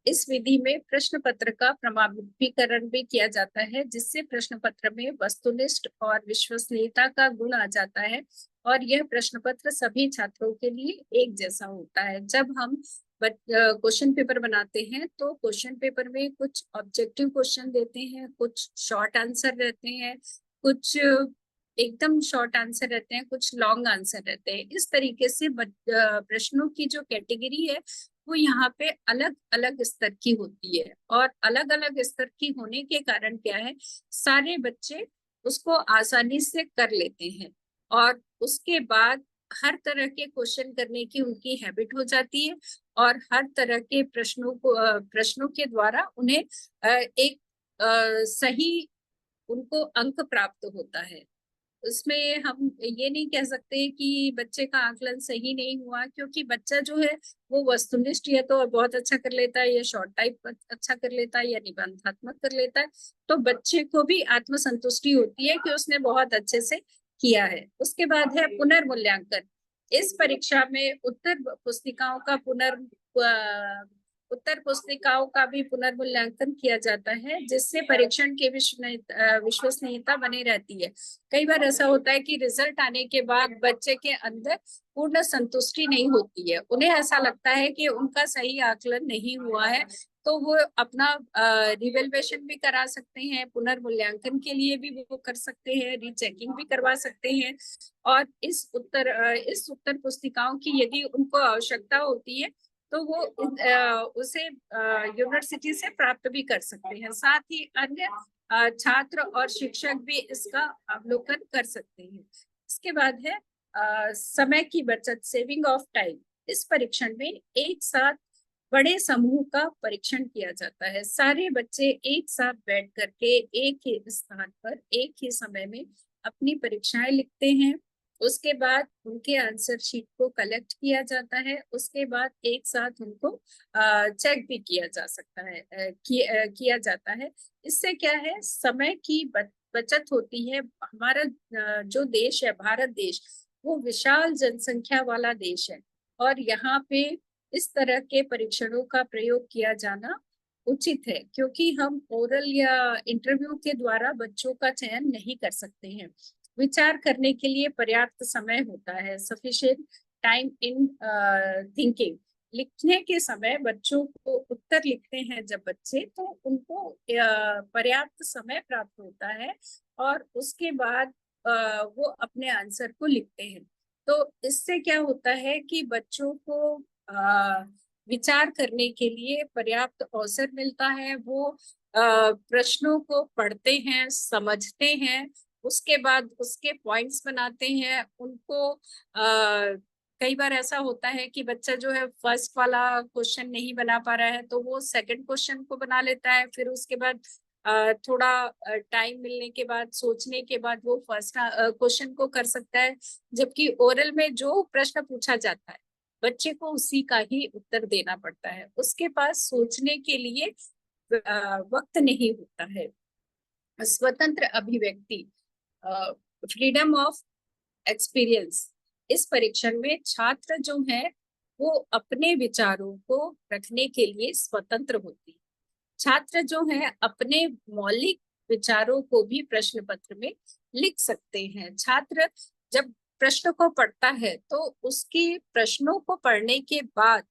इस विधि में प्रश्न पत्र का प्रमाणीकरण भी किया जाता है, जिससे प्रश्न पत्र में वस्तुनिष्ठ और विश्वसनीयता का गुण आ जाता है, और यह प्रश्न पत्र सभी छात्रों के लिए एक जैसा होता है। जब हम क्वेश्चन पेपर बनाते हैं तो क्वेश्चन पेपर में कुछ ऑब्जेक्टिव क्वेश्चन देते हैं, कुछ शॉर्ट आंसर रहते हैं, कुछ एकदम शॉर्ट आंसर रहते हैं, कुछ लॉन्ग आंसर रहते हैं। इस तरीके से प्रश्नों की जो कैटेगरी है वो यहाँ पे अलग अलग स्तर की होती है, और अलग अलग स्तर की होने के कारण क्या है, सारे बच्चे उसको आसानी से कर लेते हैं, और उसके बाद हर तरह के क्वेश्चन करने की उनकी हैबिट हो जाती है, और हर तरह के प्रश्नों के द्वारा उन्हें एक सही उनको अंक प्राप्त होता है। उसमें हम ये नहीं कह सकते कि बच्चे का आकलन सही नहीं हुआ, क्योंकि बच्चा जो है वो वस्तुनिष्ठ या तो बहुत अच्छा कर लेता है, या शॉर्ट टाइप अच्छा कर लेता है, या निबंधात्मक कर लेता है, तो बच्चे को भी आत्मसंतुष्टि होती है कि उसने बहुत अच्छे से किया है। उसके बाद है पुनर्मूल्यांकन। इस परीक्षा में उत्तर पुस्तिकाओं का भी पुनर्मूल्यांकन किया जाता है, जिससे परीक्षण की विश्वसनीयता बनी रहती है। कई बार ऐसा होता है कि रिजल्ट आने के बाद बच्चे के अंदर पूर्ण संतुष्टि नहीं होती है, उन्हें ऐसा लगता है कि उनका सही आकलन नहीं हुआ है, तो वो अपना रिवेल्युएशन भी करा सकते हैं, पुनर्मूल्यांकन के लिए भी वो कर सकते हैं, रीचेकिंग भी करवा सकते हैं, और इस उत्तर पुस्तिकाओं की यदि उनको आवश्यकता होती है तो वो उसे यूनिवर्सिटी से प्राप्त भी कर सकते हैं। साथ ही अन्य छात्र और शिक्षक भी इसका अवलोकन कर सकते हैं। इसके बाद है समय की बचत, सेविंग ऑफ टाइम। इस परीक्षण में एक साथ बड़े समूह का परीक्षण किया जाता है। सारे बच्चे एक साथ बैठ करके एक ही स्थान पर एक ही समय में अपनी परीक्षाएं लिखते हैं। उसके बाद उनके आंसर शीट को कलेक्ट किया जाता है। उसके बाद एक साथ उनको चेक भी किया जा सकता है, किया जाता है। इससे क्या है, समय की बचत होती है। हमारा जो देश है, भारत देश, वो विशाल जनसंख्या वाला देश है और यहाँ पे इस तरह के परीक्षणों का प्रयोग किया जाना उचित है, क्योंकि हम ओरल या इंटरव्यू के द्वारा बच्चों का चयन नहीं कर सकते हैं। विचार करने के लिए पर्याप्त समय होता है, सफिशिएंट टाइम इन थिंकिंग। लिखने के समय बच्चों को उत्तर लिखते हैं जब बच्चे, तो उनको पर्याप्त समय प्राप्त होता है और उसके बाद वो अपने आंसर को लिखते हैं। तो इससे क्या होता है कि बच्चों को विचार करने के लिए पर्याप्त अवसर मिलता है। वो प्रश्नों को पढ़ते हैं, समझते हैं, उसके बाद उसके पॉइंट्स बनाते हैं। उनको कई बार ऐसा होता है कि बच्चा जो है फर्स्ट वाला क्वेश्चन नहीं बना पा रहा है, तो वो सेकंड क्वेश्चन को बना लेता है। फिर उसके बाद थोड़ा टाइम मिलने के बाद, सोचने के बाद वो फर्स्ट क्वेश्चन को कर सकता है। जबकि ओरल में जो प्रश्न पूछा जाता है, बच्चे को उसी का ही उत्तर देना पड़ता है। उसके पास सोचने के लिए वक्त नहीं होता है। स्वतंत्र अभिव्यक्ति, फ्रीडम ऑफ एक्सपीरियंस। इस परीक्षण में छात्र जो है वो अपने विचारों को रखने के लिए स्वतंत्र होती है। छात्र जो है अपने मौलिक विचारों को भी प्रश्न पत्र में लिख सकते हैं। छात्र जब प्रश्न को पढ़ता है तो उसके प्रश्नों को पढ़ने के बाद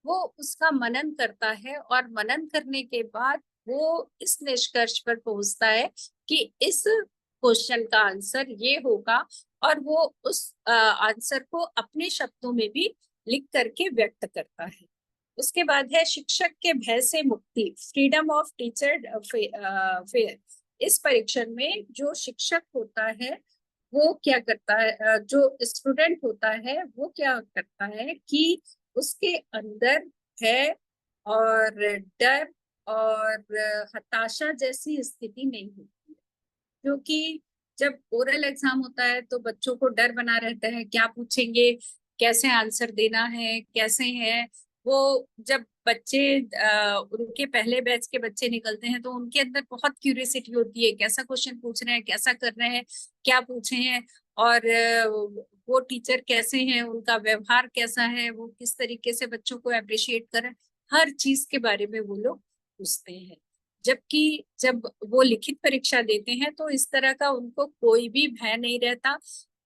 वो उसका मनन करता है और मनन करने के बाद वो इस निष्कर्ष पर पहुंचता है कि इस क्वेश्चन का आंसर ये होगा, और वो उस आंसर को अपने शब्दों में भी लिख करके व्यक्त करता है। उसके बाद है शिक्षक के भय से मुक्ति, फ्रीडम ऑफ टीचर फेयर। इस परीक्षण में जो शिक्षक होता है वो क्या करता है, जो स्टूडेंट होता है वो क्या करता है कि उसके अंदर भय और डर और हताशा जैसी स्थिति नहीं होती है। क्योंकि जब ओरल एग्जाम होता है तो बच्चों को डर बना रहता है, क्या पूछेंगे, कैसे आंसर देना है, कैसे है वो। जब बच्चे उनके पहले बैच के बच्चे निकलते हैं तो उनके अंदर बहुत क्यूरियोसिटी होती है, कैसा क्वेश्चन पूछ रहे हैं, कैसा कर रहे हैं, क्या पूछे हैं, और वो टीचर कैसे हैं, उनका व्यवहार कैसा है, वो किस तरीके से बच्चों को अप्रिशिएट करें, हर चीज के बारे में वो लोग पूछते हैं। जबकि जब वो लिखित परीक्षा देते हैं तो इस तरह का उनको कोई भी भय नहीं रहता।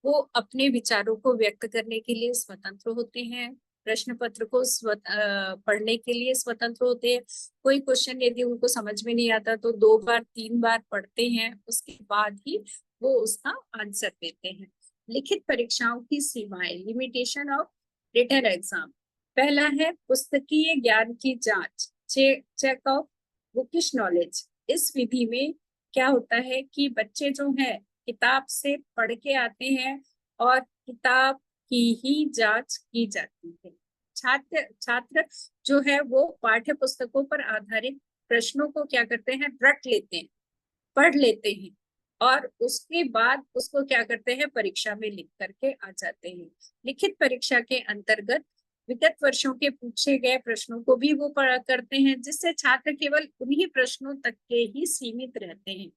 वो अपने विचारों को व्यक्त करने के लिए स्वतंत्र होते हैं, प्रश्न पत्र को पढ़ने के लिए स्वतंत्र होते हैं। कोई क्वेश्चन यदि उनको समझ में नहीं आता तो 2 बार 3 बार पढ़ते हैं, उसके बाद ही वो उसका आंसर देते हैं। लिखित परीक्षाओं की सीमाएं, लिमिटेशन ऑफ रिटन एग्जाम। पहला है पुस्तकीय ज्ञान की जांच, चेक ऑफ बुकिश नॉलेज। इस विधि में क्या होता है कि बच्चे जो है किताब से पढ़ के आते हैं और किताब की ही जांच की जाती है। छात्र जो है वो पाठ्य पुस्तकों पर आधारित प्रश्नों को क्या करते हैं, रट लेते हैं, पढ़ लेते हैं और उसके बाद उसको क्या करते हैं, परीक्षा में लिख करके आ जाते हैं। लिखित परीक्षा के अंतर्गत विगत वर्षों के पूछे गए प्रश्नों को भी वो पढ़ा करते हैं, जिससे छात्र केवल उन्हीं प्रश्नों तक के ही सीमित रहते हैं।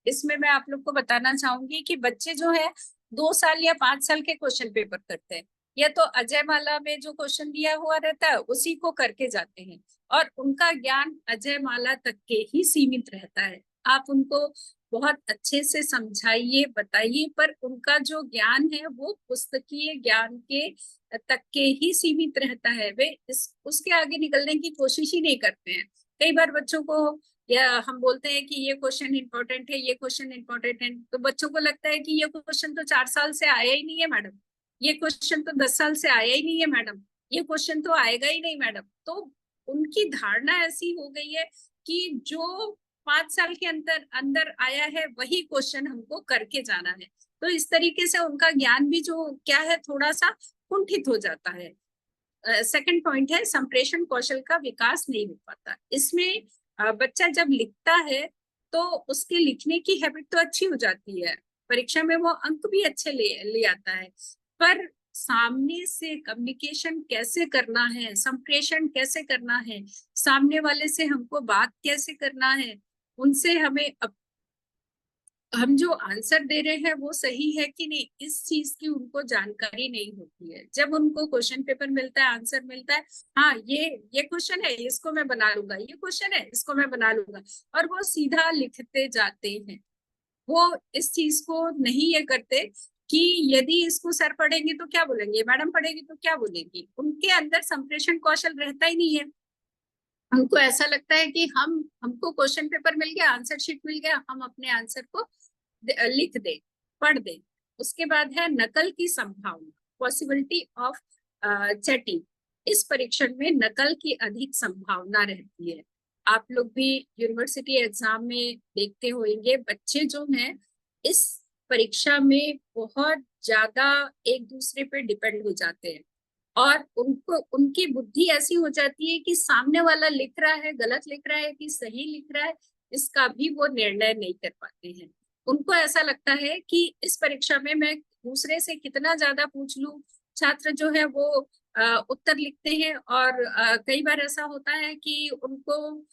इसमें मैं आप लोग को बताना चाहूंगी कि बच्चे जो है 2 साल या 5 साल के क्वेश्चन पेपर करते हैं, या तो अजय माला में जो क्वेश्चन दिया हुआ रहता है उसी को करके जाते हैं और उनका ज्ञान अजय माला तक के ही सीमित रहता है। आप उनको बहुत अच्छे से समझाइए, बताइए, पर उनका जो ज्ञान है वो पुस्तकीय ज्ञान के तक के ही सीमित रहता है। वे उसके आगे निकलने की कोशिश ही नहीं करते हैं। कई बार बच्चों को या हम बोलते हैं कि ये क्वेश्चन इंपॉर्टेंट है, ये क्वेश्चन इंपॉर्टेंट है, तो बच्चों को लगता है कि ये क्वेश्चन तो 4 साल से आया ही नहीं है मैडम, ये क्वेश्चन तो 10 साल से आया ही नहीं है मैडम, ये क्वेश्चन तो आएगा ही नहीं मैडम। तो उनकी धारणा ऐसी हो गई है कि जो 5 साल के अंदर अंदर आया है वही क्वेश्चन हमको करके जाना है। तो इस तरीके से उनका ज्ञान भी जो क्या है थोड़ा सा कुंठित हो जाता है। सेकंड पॉइंट है संप्रेषण कौशल का विकास नहीं हो पाता। इसमें बच्चा जब लिखता है तो उसके लिखने की हैबिट तो अच्छी हो जाती है, परीक्षा में वो अंक भी अच्छे ले आता है, पर सामने से कम्युनिकेशन कैसे करना है, संप्रेषण कैसे करना है, सामने वाले से हमको बात कैसे करना है, उनसे हमें हम जो आंसर दे रहे हैं वो सही है कि नहीं, इस चीज की उनको जानकारी नहीं होती है। जब उनको क्वेश्चन पेपर मिलता है, आंसर मिलता है, हाँ ये क्वेश्चन है, इसको मैं बना लूंगा, ये क्वेश्चन है, इसको मैं बना लूंगा, और वो सीधा लिखते जाते हैं। वो इस चीज को नहीं ये करते कि यदि इसको सर पढ़ेंगे तो क्या बोलेंगे, मैडम पढ़ेगी तो क्या बोलेगी। उनके अंदर संप्रेषण कौशल रहता ही नहीं है। उनको ऐसा लगता है कि हमको क्वेश्चन पेपर मिल गया, आंसर शीट मिल गया, हम अपने आंसर को लिख दे, पढ़ दे। उसके बाद है नकल की संभावना, पॉसिबिलिटी ऑफ चैटिंग। इस परीक्षण में नकल की अधिक संभावना रहती है। आप लोग भी यूनिवर्सिटी एग्जाम में देखते होंगे, बच्चे जो हैं इस परीक्षा में बहुत ज्यादा एक दूसरे पे डिपेंड हो जाते हैं, और उनको उनकी बुद्धि ऐसी हो जाती है कि सामने वाला लिख रहा है, गलत लिख रहा है कि सही लिख रहा है, इसका भी वो निर्णय नहीं कर पाते हैं। उनको ऐसा लगता है कि इस परीक्षा में मैं दूसरे से कितना ज्यादा पूछ लूं। छात्र जो है वो उत्तर लिखते हैं, और कई बार ऐसा होता है कि उनको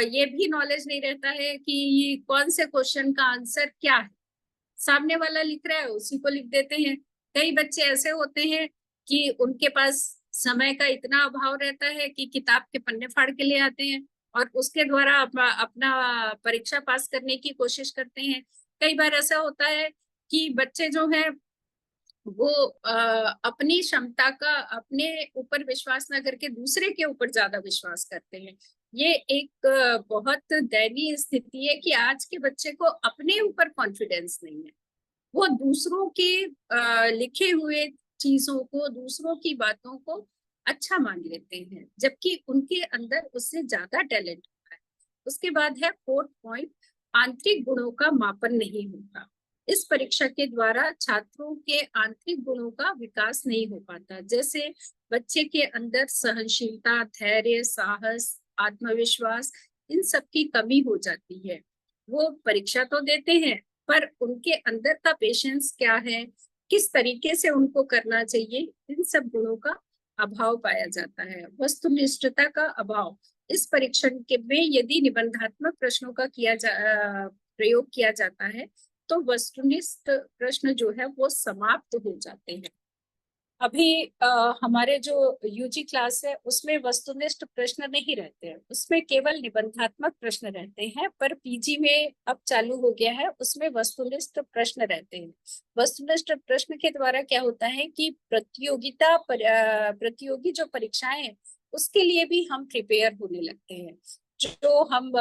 ये भी नॉलेज नहीं रहता है कि ये कौन से क्वेश्चन का आंसर क्या है, सामने वाला लिख रहा है उसी को लिख देते हैं। कई बच्चे ऐसे होते हैं कि उनके पास समय का इतना अभाव रहता है कि किताब के पन्ने फाड़ के ले आते हैं और उसके द्वारा अपना परीक्षा पास करने की कोशिश करते हैं। कई बार ऐसा होता है कि बच्चे जो है वो अपनी क्षमता का अपने ऊपर विश्वास न करके दूसरे के ऊपर ज्यादा विश्वास करते हैं। ये एक बहुत दयनीय स्थिति है कि आज के बच्चे को अपने ऊपर कॉन्फिडेंस नहीं है। वो दूसरों के लिखे हुए चीजों को, दूसरों की बातों को अच्छा मान लेते हैं, जबकि उनके अंदर उससे ज्यादा टैलेंट होता है। उसके बाद है फोर्थ पॉइंट, आंतरिक गुणों का मापन नहीं होता। इस परीक्षा के द्वारा छात्रों के आंतरिक गुणों का विकास नहीं हो पाता। जैसे बच्चे के अंदर सहनशीलता, धैर्य, साहस, आत्मविश्वास, इन सब की कमी हो जाती है। वो परीक्षा तो देते हैं, पर उनके अंदर का पेशेंस क्या है, किस तरीके से उनको करना चाहिए, इन सब गुणों का अभाव पाया जाता है। वस्तुनिष्ठता का अभाव। इस परीक्षण के में यदि निबंधात्मक प्रश्नों का प्रयोग किया जाता है तो वस्तुनिष्ठ प्रश्न जो है वो समाप्त हो जाते हैं। अभी हमारे जो यूजी क्लास है उसमें वस्तुनिष्ठ प्रश्न नहीं रहते हैं, उसमें केवल निबंधात्मक प्रश्न रहते हैं। पर पीजी में अब चालू हो गया है, उसमें वस्तुनिष्ठ प्रश्न रहते हैं। वस्तुनिष्ठ प्रश्न के द्वारा क्या होता है कि प्रतियोगी जो परीक्षाएं हैं उसके लिए भी हम प्रिपेयर होने लगते हैं। जो हम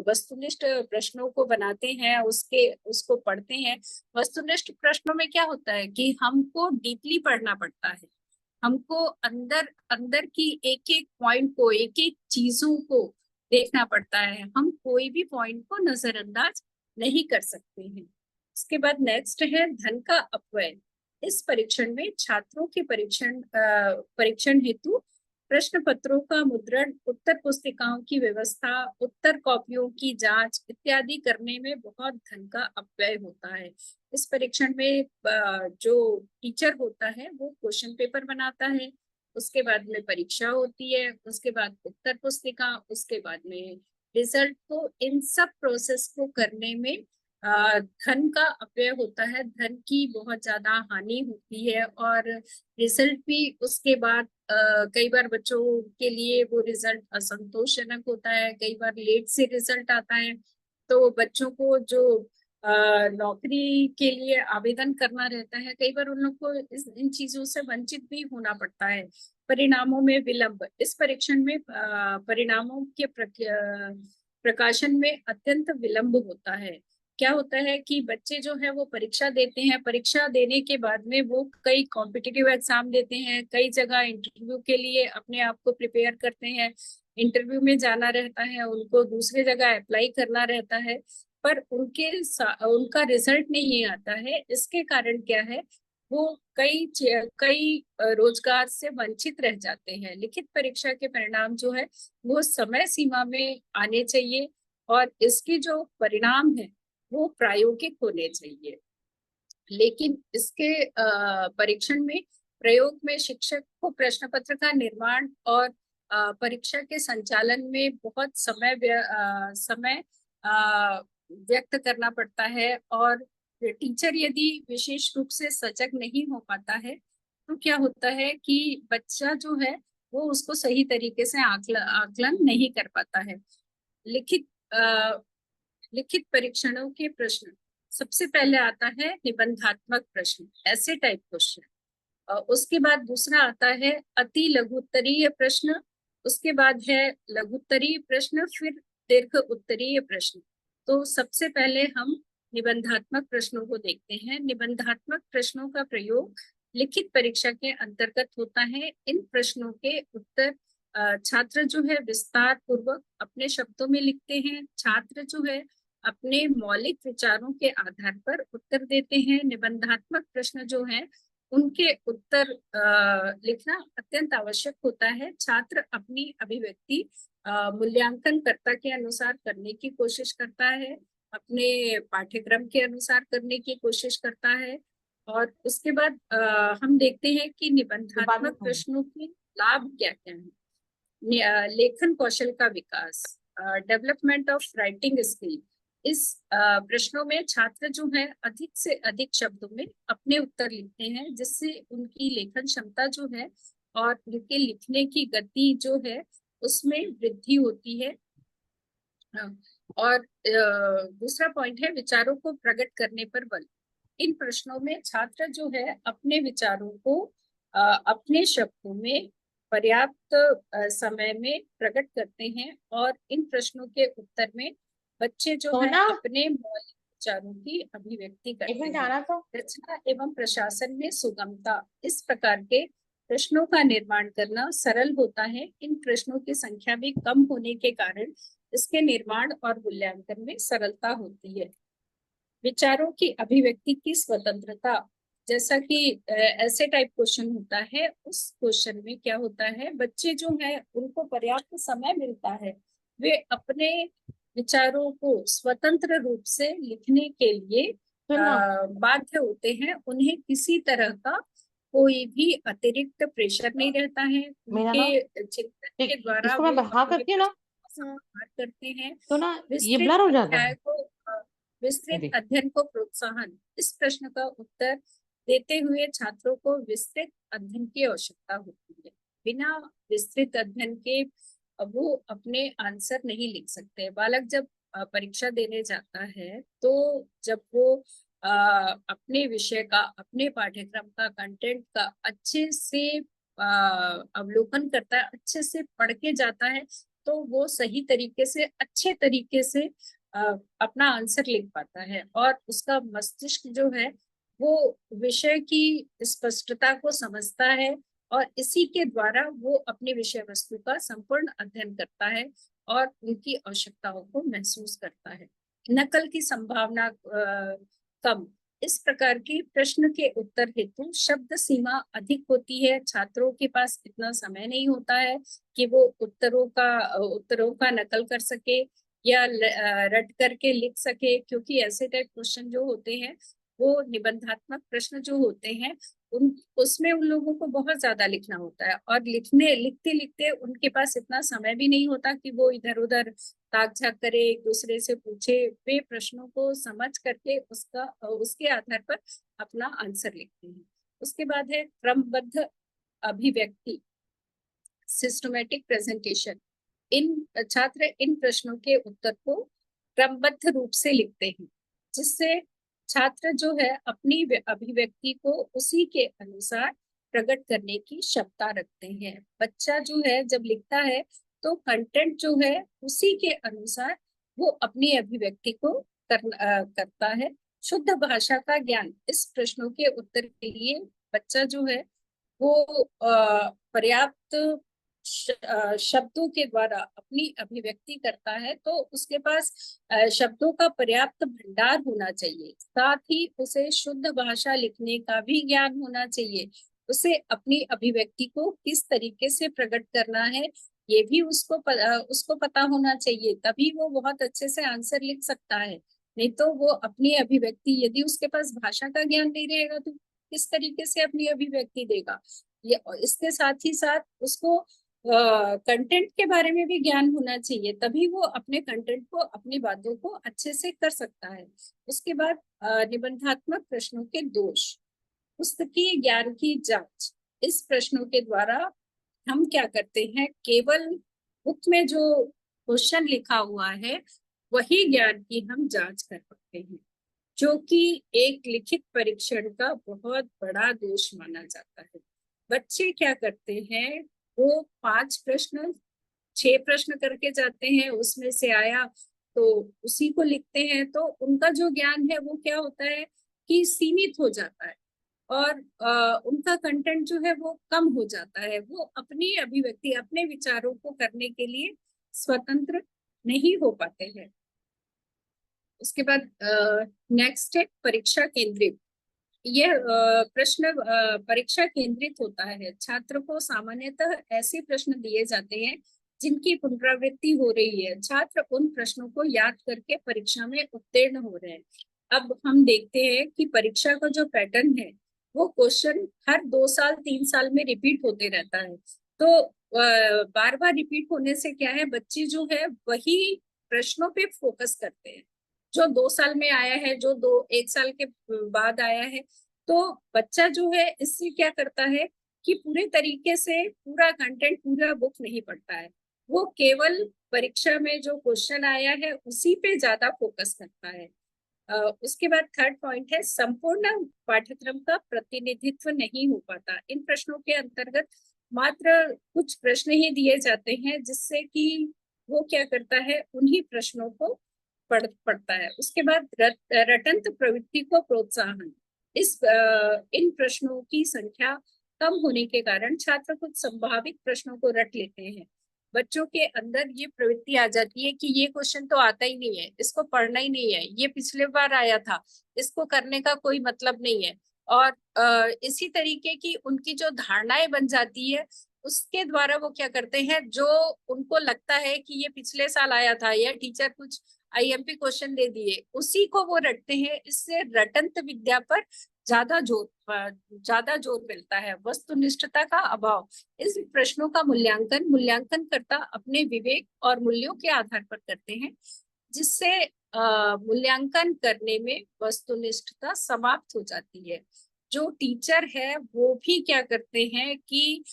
वस्तुनिष्ठ प्रश्नों को बनाते हैं उसको पढ़ते हैं। वस्तुनिष्ठ प्रश्नों में क्या होता है कि हमको डीपली पढ़ना पड़ता है, हमको अंदर अंदर की एक एक पॉइंट को, एक एक चीजों को देखना पड़ता है। हम कोई भी पॉइंट को नजरअंदाज नहीं कर सकते हैं। इसके बाद नेक्स्ट है धन का अपव्यय। इस परीक्षण में छात्रों के परीक्षण हेतु प्रश्न पत्रों का मुद्रण, उत्तर पुस्तिकाओं की व्यवस्था, उत्तर कॉपियों की जांच इत्यादि करने में बहुत धन का अपव्यय होता है। इस परीक्षण में जो टीचर होता है वो क्वेश्चन पेपर बनाता है, उसके बाद में परीक्षा होती है, उसके बाद उत्तर पुस्तिका, उसके बाद में रिजल्ट। तो इन सब प्रोसेस को करने में धन का अपव्यय होता है, धन की बहुत ज्यादा हानि होती है, और रिजल्ट भी उसके बाद कई बार बच्चों के लिए वो रिजल्ट असंतोषजनक होता है, कई बार लेट से रिजल्ट आता है। तो बच्चों को जो नौकरी के लिए आवेदन करना रहता है, कई बार उन लोग को इन चीजों से वंचित भी होना पड़ता है। परिणामों में विलंब। इस परीक्षण में परिणामों के प्रकाशन में अत्यंत विलंब होता है। क्या होता है कि बच्चे जो है वो परीक्षा देते हैं, परीक्षा देने के बाद में वो कई कॉम्पिटिटिव एग्जाम देते हैं, कई जगह इंटरव्यू के लिए अपने आप को प्रिपेयर करते हैं, इंटरव्यू में जाना रहता है, उनको दूसरे जगह अप्लाई करना रहता है, पर उनका रिजल्ट नहीं आता है। इसके कारण क्या है वो कई रोजगार से वंचित रह जाते हैं। लिखित परीक्षा के परिणाम जो है वो समय सीमा में आने चाहिए और इसके जो परिणाम है वो प्रायोगिक होने चाहिए। लेकिन इसके परीक्षण में प्रयोग में शिक्षक को प्रश्न पत्र का निर्माण और परीक्षा के संचालन में बहुत समय व्यक्त करना पड़ता है। और टीचर यदि विशेष रूप से सजग नहीं हो पाता है तो क्या होता है कि बच्चा जो है वो उसको सही तरीके से आकलन नहीं कर पाता है। लिखित लिखित परीक्षणों के प्रश्न सबसे पहले आता है निबंधात्मक प्रश्न, ऐसे टाइप क्वेश्चन। उसके बाद दूसरा आता है अति लघुत्तरीय प्रश्न, उसके बाद है लघुत्तरीय प्रश्न, फिर दीर्घ उत्तरीय प्रश्न। तो सबसे पहले हम निबंधात्मक प्रश्नों को देखते हैं। निबंधात्मक प्रश्नों का प्रयोग लिखित परीक्षा के अंतर्गत होता है। इन प्रश्नों के उत्तर छात्र जो है विस्तार पूर्वक अपने शब्दों में लिखते हैं। छात्र जो है अपने मौलिक विचारों के आधार पर उत्तर देते हैं। निबंधात्मक प्रश्न जो है उनके उत्तर लिखना अत्यंत आवश्यक होता है। छात्र अपनी अभिव्यक्ति मूल्यांकनकर्ता के अनुसार करने की कोशिश करता है, अपने पाठ्यक्रम के अनुसार करने की कोशिश करता है। और उसके बाद हम देखते हैं कि निबंधात्मक प्रश्नों के लाभ क्या क्या है। लेखन कौशल का विकास, डेवलपमेंट ऑफ राइटिंग स्किल। इस प्रश्नों में छात्र जो है अधिक से अधिक शब्दों में अपने उत्तर लिखते हैं, जिससे उनकी लेखन क्षमता जो है और उनके लिखने की गति जो है उसमें वृद्धि होती है। और दूसरा पॉइंट है विचारों को प्रकट करने पर बल। इन प्रश्नों में छात्र जो है अपने विचारों को अपने शब्दों में पर्याप्त समय में प्रकट करते हैं और इन प्रश्नों के उत्तर में बच्चे जो है अपने मौलिक विचारों की अभिव्यक्ति करते हैं। रचना एवं प्रशासन में सुगमता, इस प्रकार के प्रश्नों का निर्माण करना सरल होता है। इन प्रश्नों की संख्या भी कम होने के कारण इसके निर्माण और मूल्यांकन में सरलता होती है। विचारों की अभिव्यक्ति की स्वतंत्रता, जैसा कि ऐसे टाइप क्वेश्चन होता है, उस क्वेश्चन में क्या होता है बच्चे जो है उनको पर्याप्त समय मिलता है, वे अपने विचारों को स्वतंत्र रूप से लिखने के लिए बाध्य होते हैं। उन्हें किसी तरह का कोई भी अतिरिक्त प्रेशर नहीं रहता है। उनके चिंतन के द्वारा वो करते हैं। तो ना ये ब्लर हो जाता है। विस्तृत अध्ययन को प्रोत्साहन, इस प्रश्न का उत्तर देते हुए छात्रों को विस्तृत अध्ययन की आवश्यकता होती है। बिना विस्तृत अध्ययन के वो अपने आंसर नहीं लिख सकते। बालक जब परीक्षा देने जाता है तो जब वो अपने विषय का, अपने पाठ्यक्रम का, कंटेंट का अच्छे से अवलोकन करता है, अच्छे से पढ़ के जाता है, तो वो सही तरीके से, अच्छे तरीके से अपना आंसर लिख पाता है और उसका मस्तिष्क जो है वो विषय की स्पष्टता को समझता है और इसी के द्वारा वो अपने विषय वस्तु का संपूर्ण अध्ययन करता है और उनकी आवश्यकताओं को महसूस करता है। नकल की संभावना कम, इस प्रकार के प्रश्न के उत्तर हेतु शब्द सीमा अधिक होती है। छात्रों के पास इतना समय नहीं होता है कि वो उत्तरों का नकल कर सके या रट करके लिख सके, क्योंकि ऐसे टाइप क्वेश्चन जो होते हैं वो निबंधात्मक प्रश्न जो होते हैं उसमें उन लोगों को बहुत ज्यादा लिखना होता है और लिखते लिखते उनके पास इतना समय भी नहीं होता कि वो इधर उधर ताक झाक करे, एक दूसरे से पूछे। वे प्रश्नों को समझ करके उसके आधार पर अपना आंसर लिखते हैं। उसके बाद है क्रमबद्ध अभिव्यक्ति, सिस्टमैटिक प्रेजेंटेशन। छात्र इन प्रश्नों के उत्तर को क्रमबद्ध रूप से लिखते हैं, जिससे छात्र जो है अपनी अभिव्यक्ति को उसी के अनुसार प्रकट करने की क्षमता रखते हैं। बच्चा जो है जब लिखता है तो कंटेंट जो है उसी के अनुसार वो अपनी अभिव्यक्ति को करता है। शुद्ध भाषा का ज्ञान, इस प्रश्नों के उत्तर के लिए बच्चा जो है वो पर्याप्त शब्दों के द्वारा अपनी अभिव्यक्ति करता है तो उसके पास शब्दों का पर्याप्त भंडार होना चाहिए। साथ ही उसे शुद्ध भाषा लिखने का भी ज्ञान होना चाहिए। उसे अपनी अभिव्यक्ति को किस तरीके से प्रकट करना है ये भी उसको पता होना चाहिए, तभी वो बहुत अच्छे से आंसर लिख सकता है। नहीं तो वो अपनी अभिव्यक्ति, यदि उसके पास भाषा का ज्ञान नहीं रहेगा तो किस तरीके से अपनी अभिव्यक्ति देगा। ये इसके साथ ही साथ उसको कंटेंट के बारे में भी ज्ञान होना चाहिए, तभी वो अपने कंटेंट को, अपनी बातों को अच्छे से कर सकता है। उसके बाद निबंधात्मक प्रश्नों के दोष, पुस्तकीय ज्ञान की जांच। इस प्रश्नों के द्वारा हम क्या करते हैं, केवल बुक में जो क्वेश्चन लिखा हुआ है वही ज्ञान की हम जांच कर सकते हैं, जो कि एक लिखित परीक्षण का बहुत बड़ा दोष माना जाता है। बच्चे क्या करते हैं, वो 5 प्रश्न 6 प्रश्न करके जाते हैं, उसमें से आया तो उसी को लिखते हैं, तो उनका जो ज्ञान है वो क्या होता है कि सीमित हो जाता है और उनका कंटेंट जो है वो कम हो जाता है। वो अपनी अभिव्यक्ति, अपने विचारों को करने के लिए स्वतंत्र नहीं हो पाते हैं। उसके बाद नेक्स्ट है परीक्षा केंद्रित। यह प्रश्न परीक्षा केंद्रित होता है। छात्र को सामान्यतः ऐसे प्रश्न दिए जाते हैं जिनकी पुनरावृत्ति हो रही है। छात्र उन प्रश्नों को याद करके परीक्षा में उत्तीर्ण हो रहे हैं। अब हम देखते हैं कि परीक्षा का जो पैटर्न है वो क्वेश्चन हर 2 साल 3 साल में रिपीट होते रहता है। तो बार बार रिपीट होने से क्या है, बच्चे जो है वही प्रश्नों पे फोकस करते हैं जो 2 साल में आया है, जो 1 साल के बाद आया है। तो बच्चा जो है इससे क्या करता है कि पूरे तरीके से पूरा कंटेंट, पूरा बुक नहीं पढ़ता है, वो केवल परीक्षा में जो क्वेश्चन आया है उसी पे ज्यादा फोकस करता है। उसके बाद थर्ड पॉइंट है संपूर्ण पाठ्यक्रम का प्रतिनिधित्व नहीं हो पाता। इन प्रश्नों के अंतर्गत मात्र कुछ प्रश्न ही दिए जाते हैं जिससे कि वो क्या करता है, उन्हीं प्रश्नों को पढ़ता है। उसके बाद रटंत प्रवृत्ति को प्रोत्साहन। इन प्रश्नों की संख्या कम होने के कारण छात्र कुछ संभावित प्रश्नों को रट लेते हैं। बच्चों के अंदर ये प्रवृत्ति आ जाती है कि ये क्वेश्चन तो आता ही नहीं है, इसको पढ़ना ही नहीं है, ये पिछले बार आया था, इसको करने का कोई मतलब नहीं है। और इसी तरीके की उनकी जो धारणाएं बन जाती है, उसके द्वारा वो क्या करते हैं, जो उनको लगता है कि ये पिछले साल आया था या टीचर कुछ आईएमपी क्वेश्चन दे दिए, उसी को वो रटते हैं। इससे रटंत विद्या पर ज्यादा जोर मिलता है। वस्तुनिष्ठता का अभाव। इस प्रश्नों का मूल्यांकनकर्ता अपने विवेक और मूल्यों के आधार पर करते हैं, जिससे मूल्यांकन करने में वस्तुनिष्ठता समाप्त हो जाती है। जो टीचर है वो भी क्या करते हैं कि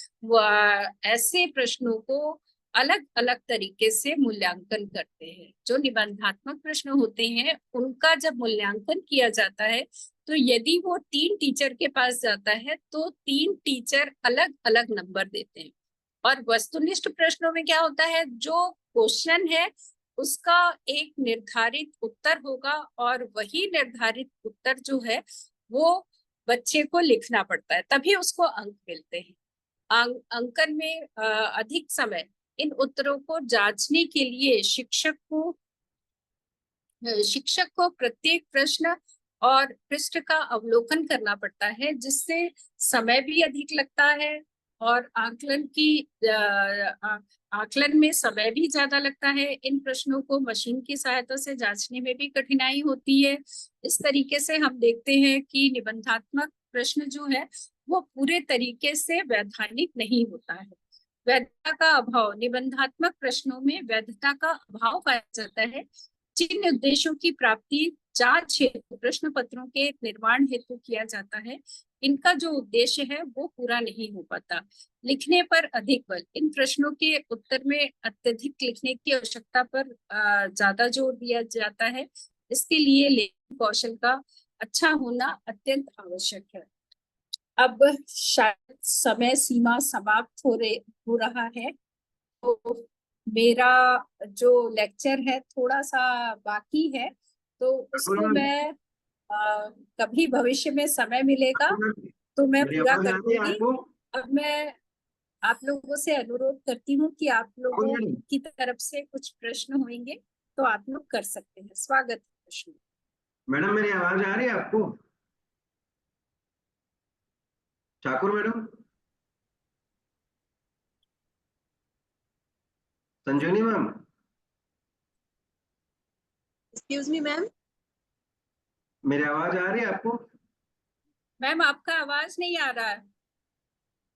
ऐसे प्रश्नों को अलग अलग तरीके से मूल्यांकन करते हैं। जो निबंधात्मक प्रश्न होते हैं उनका जब मूल्यांकन किया जाता है तो यदि वो 3 टीचर के पास जाता है तो 3 टीचर अलग अलग नंबर देते हैं। और वस्तुनिष्ठ प्रश्नों में क्या होता है, जो क्वेश्चन है उसका एक निर्धारित उत्तर होगा और वही निर्धारित उत्तर जो है वो बच्चे को लिखना पड़ता है, तभी उसको अंक मिलते हैं। अंकन में अधिक समय इन उत्तरों को जांचने के लिए शिक्षक को प्रत्येक प्रश्न और पृष्ठ का अवलोकन करना पड़ता है, जिससे समय भी अधिक लगता है और आकलन में समय भी ज्यादा लगता है। इन प्रश्नों को मशीन की सहायता से जांचने में भी कठिनाई होती है। इस तरीके से हम देखते हैं कि निबंधात्मक प्रश्न जो है वो पूरे तरीके से वैधानिक नहीं होता है। वैधता का अभाव। निबंधात्मक प्रश्नों में वैधता का अभाव पाया जाता है। जिन उद्देश्यों की प्राप्ति जांच हेतु प्रश्न पत्रों के निर्माण हेतु किया जाता है, इनका जो उद्देश्य है वो पूरा नहीं हो पाता। लिखने पर अधिक बल। इन प्रश्नों के उत्तर में अत्यधिक लिखने की आवश्यकता पर ज्यादा जोर दिया जाता है। इसके लिए लेखन कौशल का अच्छा होना अत्यंत आवश्यक है। अब शायद समय सीमा समाप्त हो रहा है, तो मेरा जो लेक्चर है थोड़ा सा बाकी है, तो उसको मैं कभी भविष्य में समय मिलेगा तो मैं पूरा कर दूंगी। अब मैं आप लोगों से अनुरोध करती हूँ कि आप लोगों की तरफ से कुछ प्रश्न होंगे तो आप लोग कर सकते हैं। स्वागत है प्रश्न। मैडम मेरी आवाज आ रही है आपको? ठाकुर मैडम, संजीवनी मैम, एक्सक्यूज मी मैम। मेरी आवाज आ रही है आपको? मैम आपका आवाज नहीं आ रहा है।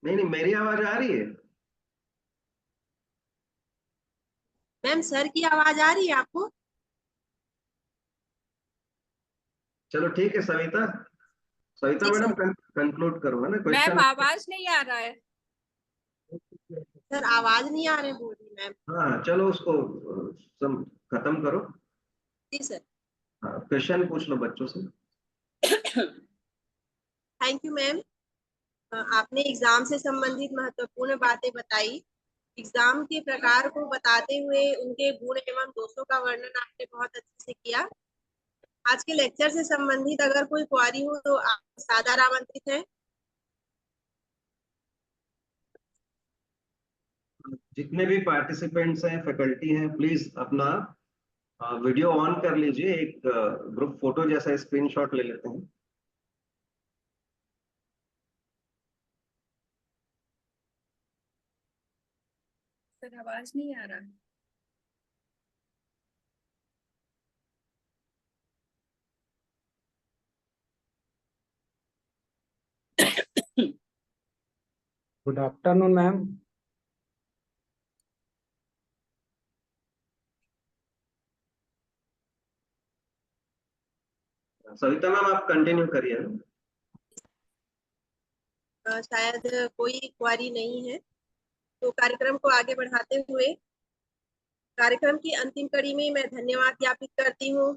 नहीं नहीं, मेरी आवाज आ रही है। मैम सर की आवाज आ रही है आपको? चलो ठीक है सविता, सविता ठीक मैडम सर। कंक्लूड करो है ना मैम क्वेश्चन। आवाज नहीं आ रहा है। सर आवाज नहीं आ रही बोल रही मैम। हाँ चलो उसको खत्म करो। जी सर। हाँ, क्वेश्चन पूछ लो बच्चों से। Thank you ma'am. आपने एग्जाम से संबंधित महत्वपूर्ण बातें बताई। एग्जाम के प्रकार को बताते हुए उनके गुण एवं दोषों का वर्णन आपने बहुत अच्छे से किया। आज के लेक्चर से संबंधित अगर कोई क्वारी हो तो आप सादर आमंत्रित हैं। जितने भी पार्टिसिपेंट्स हैं, फैकल्टी हैं, प्लीज अपना वीडियो ऑन कर लीजिए। एक ग्रुप फोटो जैसा स्क्रीनशॉट ले लेते हैं। सर आवाज नहीं आ रहा। Good afternoon ma'am. Savita ma'am आप कंटिन्यू करिए। शायद कोई क्वारी नहीं है तो कार्यक्रम को आगे बढ़ाते हुए कार्यक्रम की अंतिम कड़ी में मैं धन्यवाद ज्ञापित करती हूँ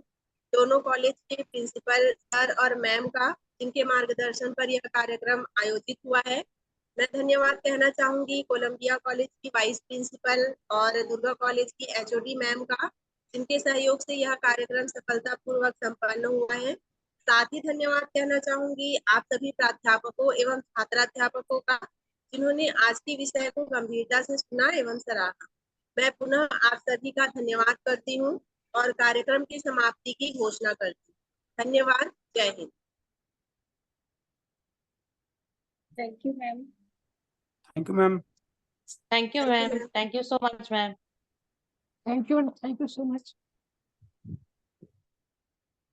दोनों कॉलेज के प्रिंसिपल सर और मैम का, जिनके मार्गदर्शन पर यह कार्यक्रम आयोजित हुआ है। मैं धन्यवाद कहना चाहूंगी कोलंबिया कॉलेज की वाइस प्रिंसिपल और दुर्गा कॉलेज की एचओडी मैम का, जिनके सहयोग से यह कार्यक्रम सफलतापूर्वक संपन्न हुआ है। साथ ही धन्यवाद कहना चाहूंगी आप सभी प्राध्यापकों एवं छात्राध्यापकों का, जिन्होंने आज के विषय को गंभीरता से सुना एवं सराहा। मैं पुनः आप सभी का धन्यवाद करती हूँ और कार्यक्रम की समाप्ति की घोषणा करती हूँ। धन्यवाद। जय Hind. Thank you ma'am. Thank you ma'am. Thank you, ma'am. Thank you so much, ma'am. Thank you so much.